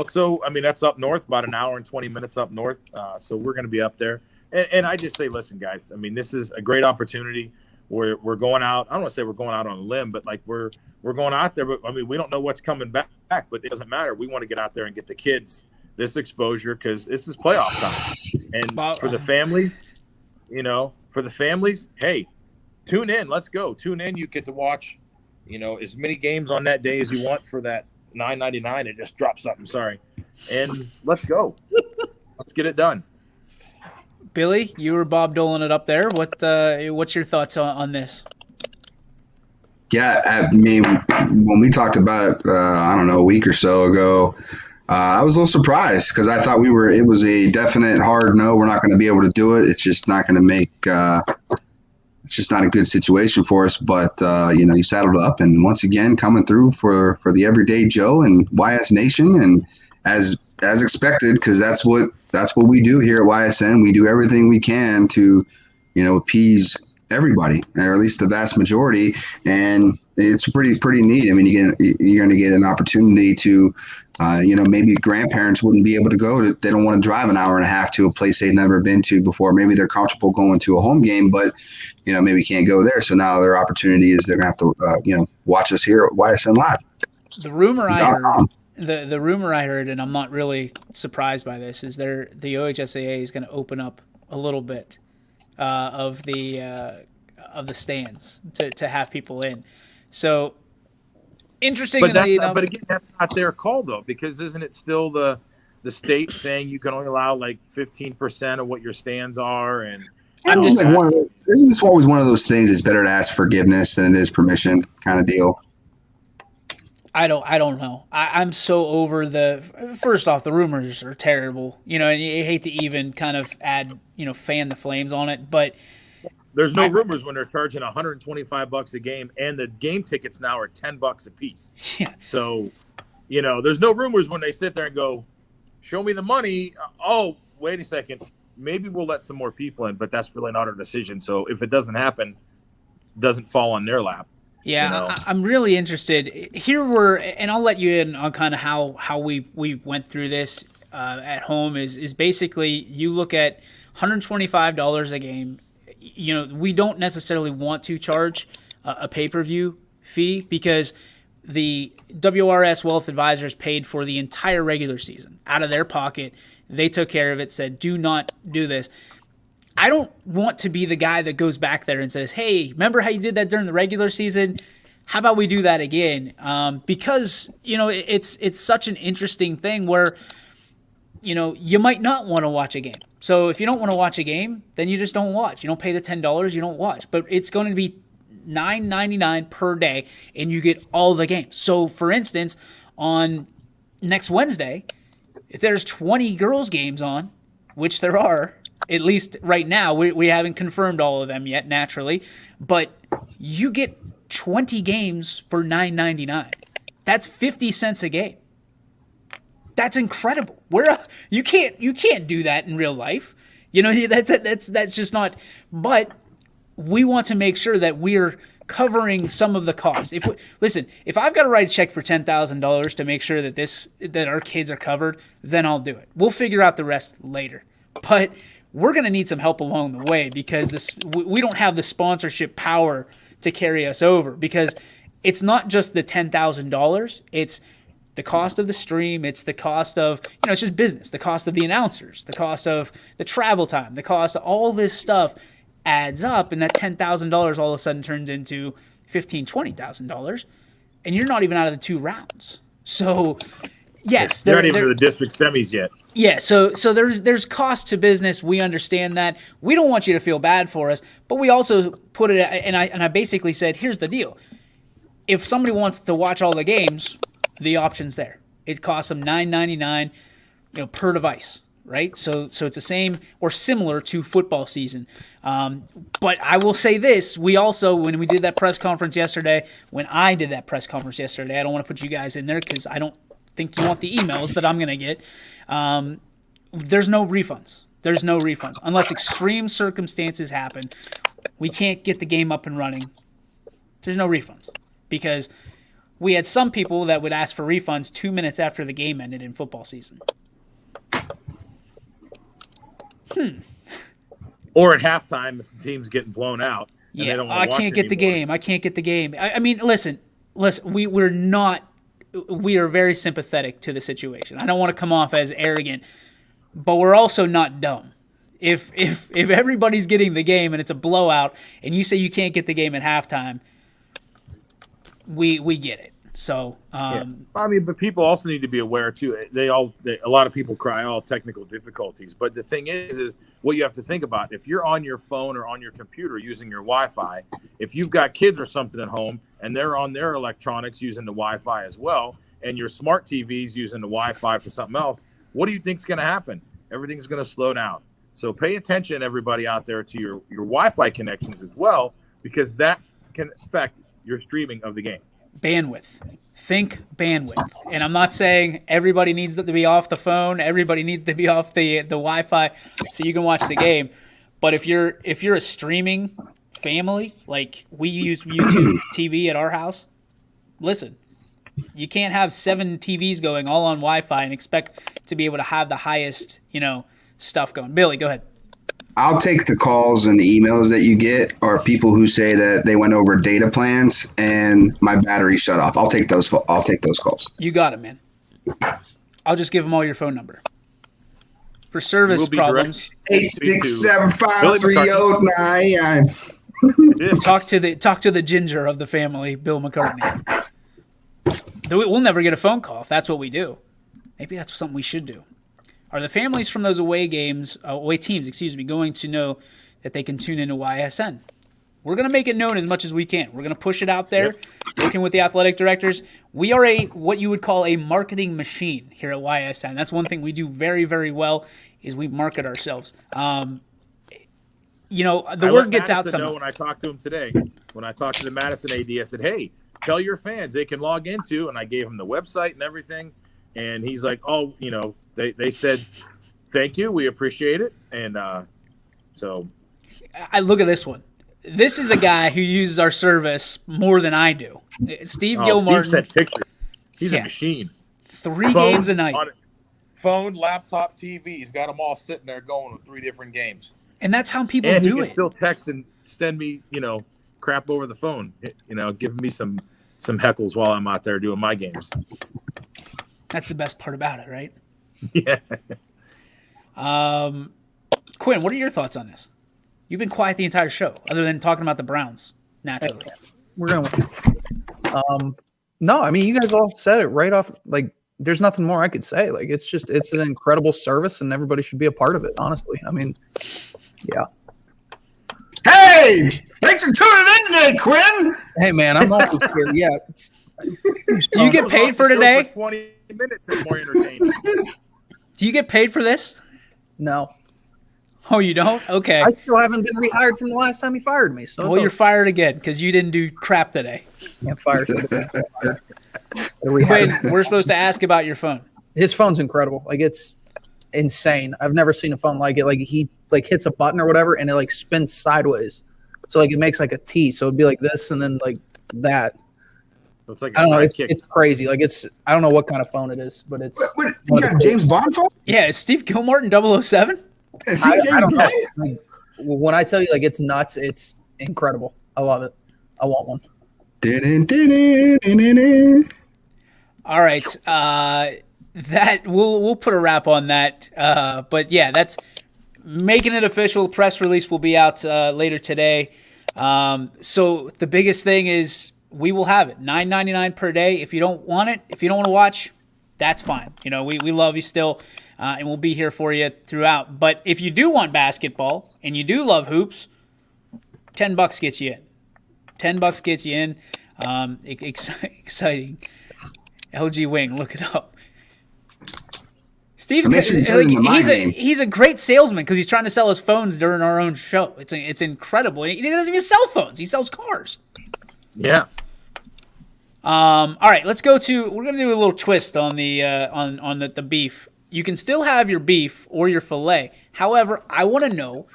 So, I mean, that's up north, about an hour and 20 minutes up north. So we're going to be up there. And I just say, listen, guys, I mean, this is a great opportunity. We're going out. I don't want to say we're going out on a limb, but we're going out there. But I mean, we don't know what's coming back, but it doesn't matter. We want to get out there and get the kids this exposure because this is playoff time. And for the families, hey, tune in. Let's go. Tune in. You get to watch, as many games on that day as you want for that $9.99. It just dropped something. Sorry. And let's go. Let's get it done. Billy, you were Bob Dolan it up there. What's your thoughts on this? Yeah, I mean, when we talked about it, a week or so ago, I was a little surprised because I thought it was a definite hard no. We're not going to be able to do it. It's just not going to make. It's just not a good situation for us. But you saddled up, and once again coming through for the everyday Joe and YS Nation, and as expected, because that's what we do here at YSN. We do everything we can to, appease everybody, or at least the vast majority, and it's pretty neat. I mean, you're going to get an opportunity to, maybe grandparents wouldn't be able to go. They don't want to drive an hour and a half to a place they've never been to before. Maybe they're comfortable going to a home game, but maybe can't go there. So now their opportunity is they're going to have to, watch us here at YSN Live. The rumor I heard. The rumor I heard, and I'm not really surprised by this, is the OHSAA is going to open up a little bit of the stands to have people in. So interesting. But again, that's not their call though, because isn't it still the state saying you can only allow 15% of what your stands are? And isn't this always one of those things? It's better to ask forgiveness than it is permission, kind of deal. I don't know. I'm so over first off, the rumors are terrible, and you hate to even kind of add, fan the flames on it, but there's no rumors when they're charging $125 a game, and the game tickets now are $10 a piece. Yeah. So, there's no rumors when they sit there and go, show me the money. Oh, wait a second. Maybe we'll let some more people in, but that's really not our decision. So if it doesn't happen, it doesn't fall on their lap. Yeah, You know? I'm really interested. Here and I'll let you in on kind of how we went through this at home. Is basically you look at $125 a game. You know, we don't necessarily want to charge a pay-per-view fee because the WRS Wealth Advisors paid for the entire regular season out of their pocket. They took care of it. Said, do not do this. I don't want to be the guy that goes back there and says, hey, remember how you did that during the regular season? How about we do that again? Because, you know, it's such an interesting thing where, you know, you might not want to watch a game. So if you don't want to watch a game, then you just don't watch. You don't pay the $10, you don't watch. But it's going to be $9.99 per day, and you get all the games. So, for instance, on next Wednesday, if there's 20 girls games on, which there are, at least right now, we haven't confirmed all of them yet, naturally, but you get 20 games for $9.99. That's 50 cents a game. That's incredible. You can't do that in real life. You know, that's just not. But we want to make sure that we're covering some of the costs. If I've got to write a check for $10,000 to make sure that our kids are covered, then I'll do it. We'll figure out the rest later. But we're going to need some help along the way because we don't have the sponsorship power to carry us over, because it's not just the $10,000. It's the cost of the stream. It's the cost of, it's just business, the cost of the announcers, the cost of the travel time, the cost of all this stuff adds up. And that $10,000 all of a sudden turns into $15,000, $20,000. And you're not even out of the 2 rounds. So yes, they're not even to the district semis yet. Yeah, so there's cost to business. We understand that. We don't want you to feel bad for us, but we also put it. And I basically said, here's the deal: if somebody wants to watch all the games, the option's there. It costs them $9.99, per device, right? So it's the same or similar to football season. But I will say this: we also, when we did that press conference yesterday, I don't want to put you guys in there because I don't think you want the emails that I'm going to get. There's no refunds. Unless extreme circumstances happen. We can't get the game up and running. There's no refunds, because we had some people that would ask for refunds 2 minutes after the game ended in football season. Or at halftime if the team's getting blown out. And Yeah, they don't I can't get the game. I mean, listen. We are very sympathetic to the situation. I don't want to come off as arrogant, but we're also not dumb. If everybody's getting the game and it's a blowout and you say you can't get the game at halftime, we get it. So, I mean, but people also need to be aware too. A lot of people cry, technical difficulties. But the thing is what you have to think about. If you're on your phone or on your computer using your Wi-Fi, if you've got kids or something at home and they're on their electronics using the Wi-Fi as well, and your smart TV's using the Wi-Fi for something else, what do you think's going to happen? Everything's going to slow down. So pay attention, everybody out there, to your Wi-Fi connections as well, because that can affect your streaming of the game. bandwidth. Think bandwidth. And I'm not saying everybody needs to be off the phone, everybody needs to be off the Wi-Fi so you can watch the game. But if you're a streaming family, like we use YouTube TV at our house, listen, you can't have 7 TVs going all on Wi-Fi and expect to be able to have the highest, stuff going. Billy, go ahead. I'll take the calls and the emails that you get, or people who say that they went over data plans and my battery shut off. I'll take those calls. You got it, man. I'll just give them all your phone number. For service problems, 8675309. talk to the ginger of the family, Bill McCartney. We'll never get a phone call if that's what we do. Maybe that's something we should do. Are the families from those away teams, going to know that they can tune into YSN? We're going to make it known as much as we can. We're going to push it out there, working with the athletic directors. We are what you would call a marketing machine here at YSN. That's one thing we do very, very well, is we market ourselves. The word gets out somehow. When I talked to him today, when I talked to the Madison AD, I said, hey, tell your fans they can log into, and I gave him the website and everything. And he's like, they said, thank you, we appreciate it. And so I look at this one. this is a guy who uses our service more than I do. Steve Gilmartin. Steve sent pictures. He's Yeah. a machine. 3 games a night. Phone, laptop, TV. He's got them all sitting there going with 3 different games. And that's how people And do he can it. still text and send me, crap over the phone. Giving me some heckles while I'm out there doing my games. That's the best part about it, right? Yeah. Quinn, what are your thoughts on this? You've been quiet the entire show, other than talking about the Browns, naturally. We're going to no, I mean, you guys all said it right off. Like, there's nothing more I could say. Like, it's an incredible service, and everybody should be a part of it, honestly. I mean, yeah. Hey, thanks for tuning in today, Quinn. Hey, man, I'm always here. Yeah. Do you get paid for today? 20 minutes is more entertaining. Do you get paid for this? No. Oh, you don't? Okay. I still haven't been rehired from the last time he fired me. So Well, you're fired again because you didn't do crap today. can't fire somebody. Quinn, we're supposed to ask about your phone. His phone's incredible. Like, it's insane. I've never seen a phone like it. Like, he hits a button or whatever, and it spins sideways. So like it makes like a T. So it'd be like this, and then like that. It's like I don't know. sidekick. It's crazy. Like I don't know what kind of phone it is, but it's. What, you got a James Bond phone? Yeah, is Steve Gilmartin 007? Is he I James don't know. Bond? Like, when I tell you, like, it's nuts. It's incredible. I love it. I want one. All right. That we'll put a wrap on that. But yeah, that's making it official. Press release will be out later today. So the biggest thing is we will have it $9.99 per day. If you don't want it, if you don't want to watch, that's fine. We love you still, and we'll be here for you throughout. But if you do want basketball and you do love hoops, $10 gets you in. $10 gets you in. Exciting. LG Wing, look it up. Steve's he's a great salesman because he's trying to sell his phones during our own show. It's incredible. He doesn't even sell phones; he sells cars. Yeah. All right, let's go to. We're gonna do a little twist on the on the beef. You can still have your beef or your fillet. However, I want to know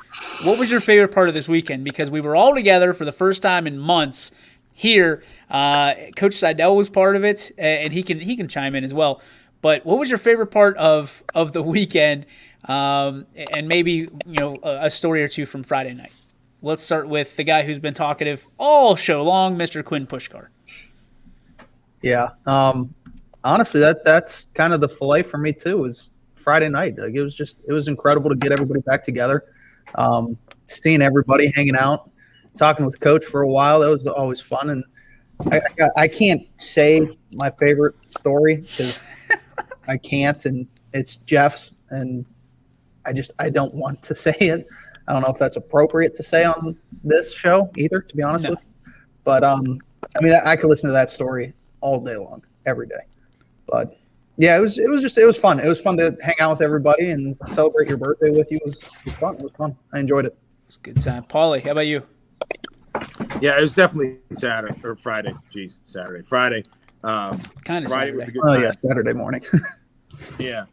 what was your favorite part of this weekend because we were all together for the first time in months. Here, Coach Seidel was part of it, and he can chime in as well. But what was your favorite part of the weekend, and maybe a story or two from Friday night? Let's start with the guy who's been talkative all show long, Mr. Quinn Pushkar. Yeah, honestly, that's kind of the fillet for me too. Was Friday night? Like, it was incredible to get everybody back together, seeing everybody hanging out. Talking with Coach for a while, that was always fun. And I can't say my favorite story because I can't, and it's Jeff's, and I don't want to say it. I don't know if that's appropriate to say on this show either, to be honest with you. But I mean, I could listen to that story all day long, every day. But yeah, it was fun. It was fun to hang out with everybody and celebrate your birthday with you. It was fun. It was fun. I enjoyed it. It's a good time. Paulie, how about you? Yeah, it was definitely Saturday or Friday. Jeez, Saturday. Friday. Kind of Friday Saturday. was a good Oh time. yeah, Saturday morning. Yeah.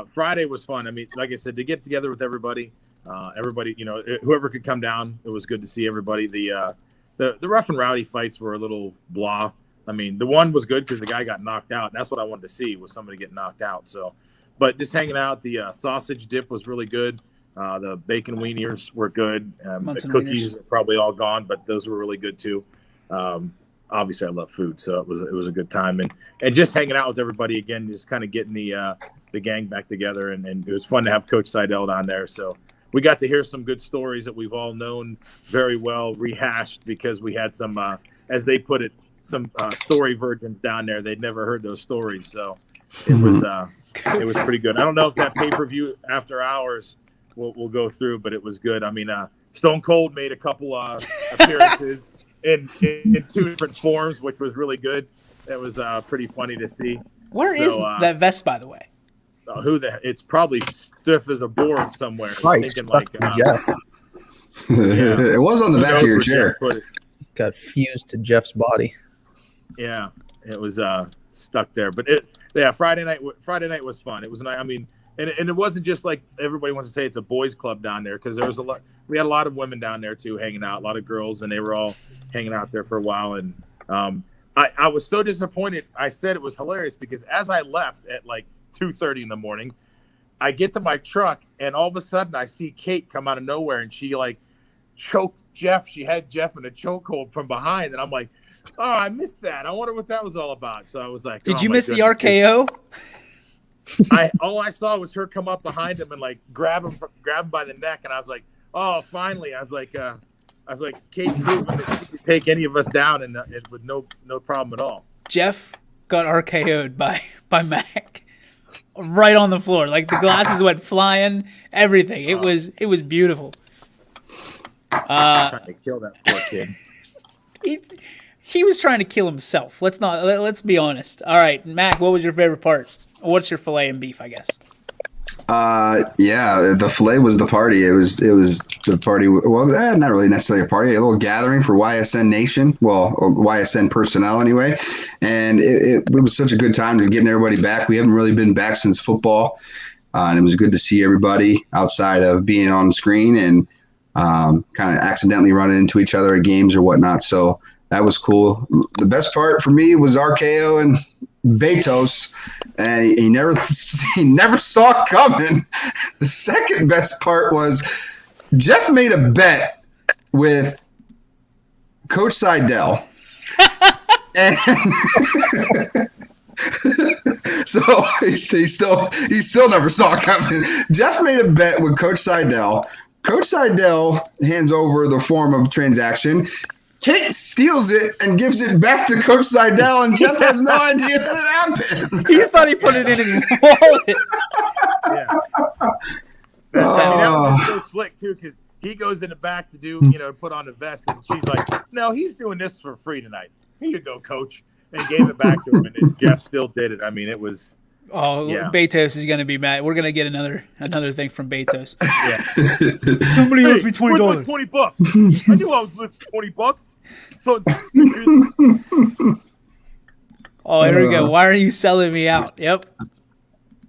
Friday was fun. I mean, like I said, to get together with everybody, whoever could come down, it was good to see everybody. The rough and rowdy fights were a little blah. I mean, the one was good because the guy got knocked out. And that's what I wanted to see was somebody get knocked out. So, but just hanging out, the sausage dip was really good. The bacon wieners were good. The cookies are probably all gone, but those were really good too. Obviously, I love food, so it was a good time, and just hanging out with everybody again, just kind of getting the gang back together, and it was fun to have Coach Seidel down there. So we got to hear some good stories that we've all known very well, rehashed because we had some, as they put it, some story virgins down there. They'd never heard those stories, so it was pretty good. I don't know if that pay-per-view after hours will go through, but it was good. I mean, Stone Cold made a couple appearances in two different forms, which was really good. That was pretty funny to see. Where is that vest, by the way? It's probably stiff as a board somewhere. Christ, Jeff. Yeah. It was on the back of your chair. Got fused to Jeff's body. Yeah, it was stuck there. But Friday night was fun. It was nice. I mean, And it wasn't just like everybody wants to say it's a boys club down there, because there was we had a lot of women down there too, hanging out, a lot of girls, and they were all hanging out there for a while. And I was so disappointed. I said it was hilarious because as I left at like 2:30 in the morning, I get to my truck and all of a sudden I see Kate come out of nowhere, and she like choked Jeff. She had Jeff in a chokehold from behind, and I'm like, oh, I missed that. I wonder what that was all about. So I was like, did you miss the RKO? All I saw was her come up behind him and like grab him by the neck, and I was like, oh, finally. I was like, Kate proving that she could take any of us down and with no problem at all. Jeff got RKO'd by Mac right on the floor. Like the glasses went flying, everything. It was beautiful. Trying to kill that poor kid. He was trying to kill himself. Let's be honest. All right, Mac, what was your favorite part? What's your filet and beef, I guess? Yeah, the filet was the party. It was the party. Well, not really necessarily a party, a little gathering for YSN Nation. Well, YSN personnel anyway. And it was such a good time to getting everybody back. We haven't really been back since football. And it was good to see everybody outside of being on screen and kind of accidentally running into each other at games or whatnot. So that was cool. The best part for me was RKO and Betos, and he never saw it coming. The second best part was Jeff made a bet with Coach Seidel, and so he still never saw it coming. Jeff made a bet with Coach Seidel. Coach Seidel hands over the form of transaction. Kate steals it and gives it back to Coach Seidel, and Jeff has no idea that it happened. He thought he put it in his wallet. Yeah. That was so slick, too, because he goes in the back to put on the vest, and she's like, no, he's doing this for free tonight. Here you go, Coach. And gave it back to him, and then Jeff still did it. I mean, it was... Oh, yeah. Betos is going to be mad. We're going to get another thing from Betos. Yeah. Somebody owes me $20. $20. I knew I was worth $20. So, oh, here we go. Why are you selling me out? Yep.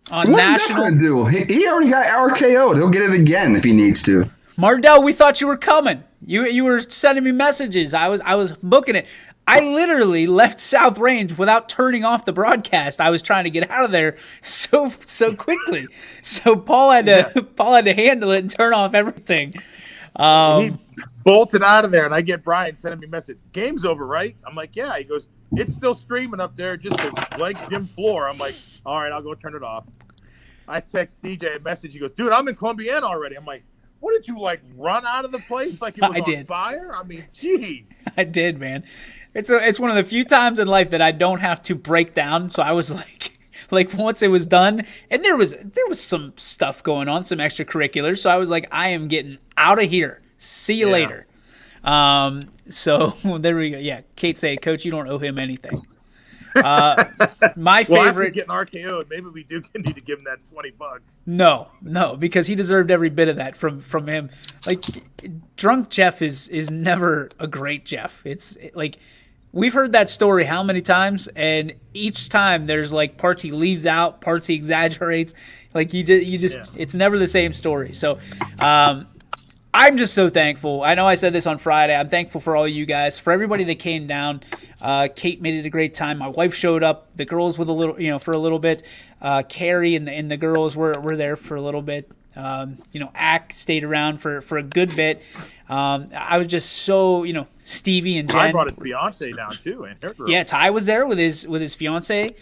What's that going to do? He already got RKO'd. He'll get it again if he needs to. Mardell, we thought you were coming. You were sending me messages. I was booking it. I literally left South Range without turning off the broadcast. I was trying to get out of there so quickly. So Paul had to handle it and turn off everything. He bolted out of there, and I get Brian sending me a message. Game's over, right? I'm like, yeah. He goes, it's still streaming up there, just a blank gym floor. I'm like, all right, I'll go turn it off. I text DJ a message. He goes, dude, I'm in Columbiana already. I'm like, what did you, like, run out of the place like it was on fire? I mean, jeez. I did, man. It's one of the few times in life that I don't have to break down. So I was like once it was done, and there was some stuff going on, some extracurriculars. So I was like, I am getting out of here. See you later. So there we go. Yeah, Kate say, Coach, you don't owe him anything. My favorite getting RKO'd. Maybe we do need to give him that $20. No, because he deserved every bit of that from him. Like, drunk Jeff is never a great Jeff. It's like, we've heard that story how many times, and each time there's like parts he leaves out, parts he exaggerates. Like it's never the same story. So I'm just so thankful. I know I said this on Friday. I'm thankful for all you guys, for everybody that came down. Kate made it a great time. My wife showed up. The girls with for a little bit. Carrie and the girls were there for a little bit. Ack stayed around for a good bit. I was just so, Stevie and Jen. Ty brought his fiance down too, and her girl. Yeah, Ty was there with his fiance,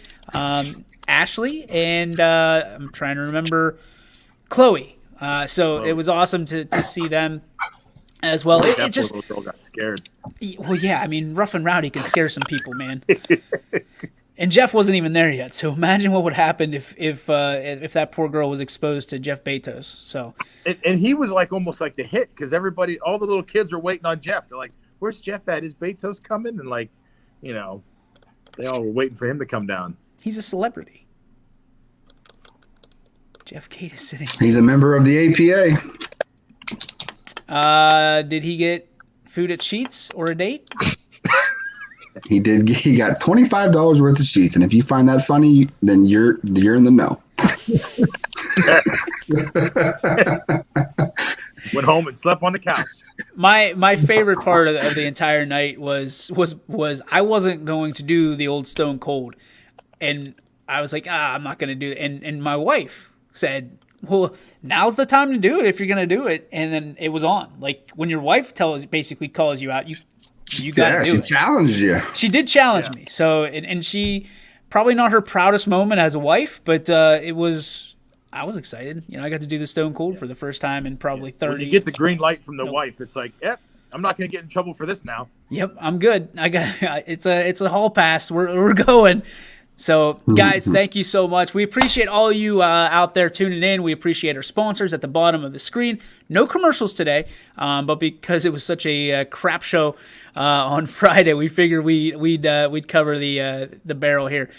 Ashley, and I'm trying to remember Chloe. So it was awesome to see them as well. It just little girl got scared. Well, yeah, I mean, Rough and Rowdy can scare some people, man. And Jeff wasn't even there yet, so imagine what would happen if that poor girl was exposed to Jeff Betos. So, and he was like almost like the hit, because all the little kids were waiting on Jeff. They're like, "Where's Jeff at? Is Betos coming?" And they all were waiting for him to come down. He's a celebrity. Jeff Kate is sitting. He's a member of the APA. Did he get food at Sheets or a date? He did. He got $25 worth of sheets, and if you find that funny, then you're in the know. Went home and slept on the couch. My favorite part of the entire night was I wasn't going to do the old Stone Cold, and I was like, I'm not going to do it. And my wife said, well, now's the time to do it if you're going to do it. And then it was on. Like when your wife basically calls you out, you got to do it. She challenged you. She did challenge me. So and she probably not her proudest moment as a wife, but it was. I was excited. I got to do the Stone Cold for the first time in probably 30. When you get the green light from the wife, it's like, yep, I'm not going to get in trouble for this now. Yep, I'm good. I got it's a hall pass. We're going. So, guys, thank you so much. We appreciate all of you out there tuning in. We appreciate our sponsors at the bottom of the screen. No commercials today, but because it was such a crap show on Friday, we figured we'd cover the barrel here.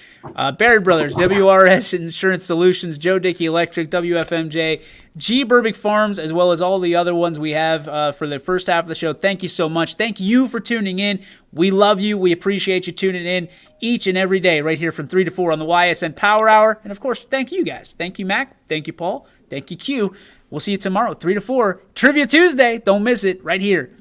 Barry Brothers, WRS Insurance Solutions, Joe Dickey Electric, WFMJ, G Burbick Farms, as well as all the other ones we have for the first half of the show. Thank you so much. Thank you for tuning in. We love you. We appreciate you tuning in each and every day right here from 3 to 4 on the YSN Power Hour. And, of course, thank you guys. Thank you, Mac. Thank you, Paul. Thank you, Q. We'll see you tomorrow, 3 to 4. Trivia Tuesday. Don't miss it right here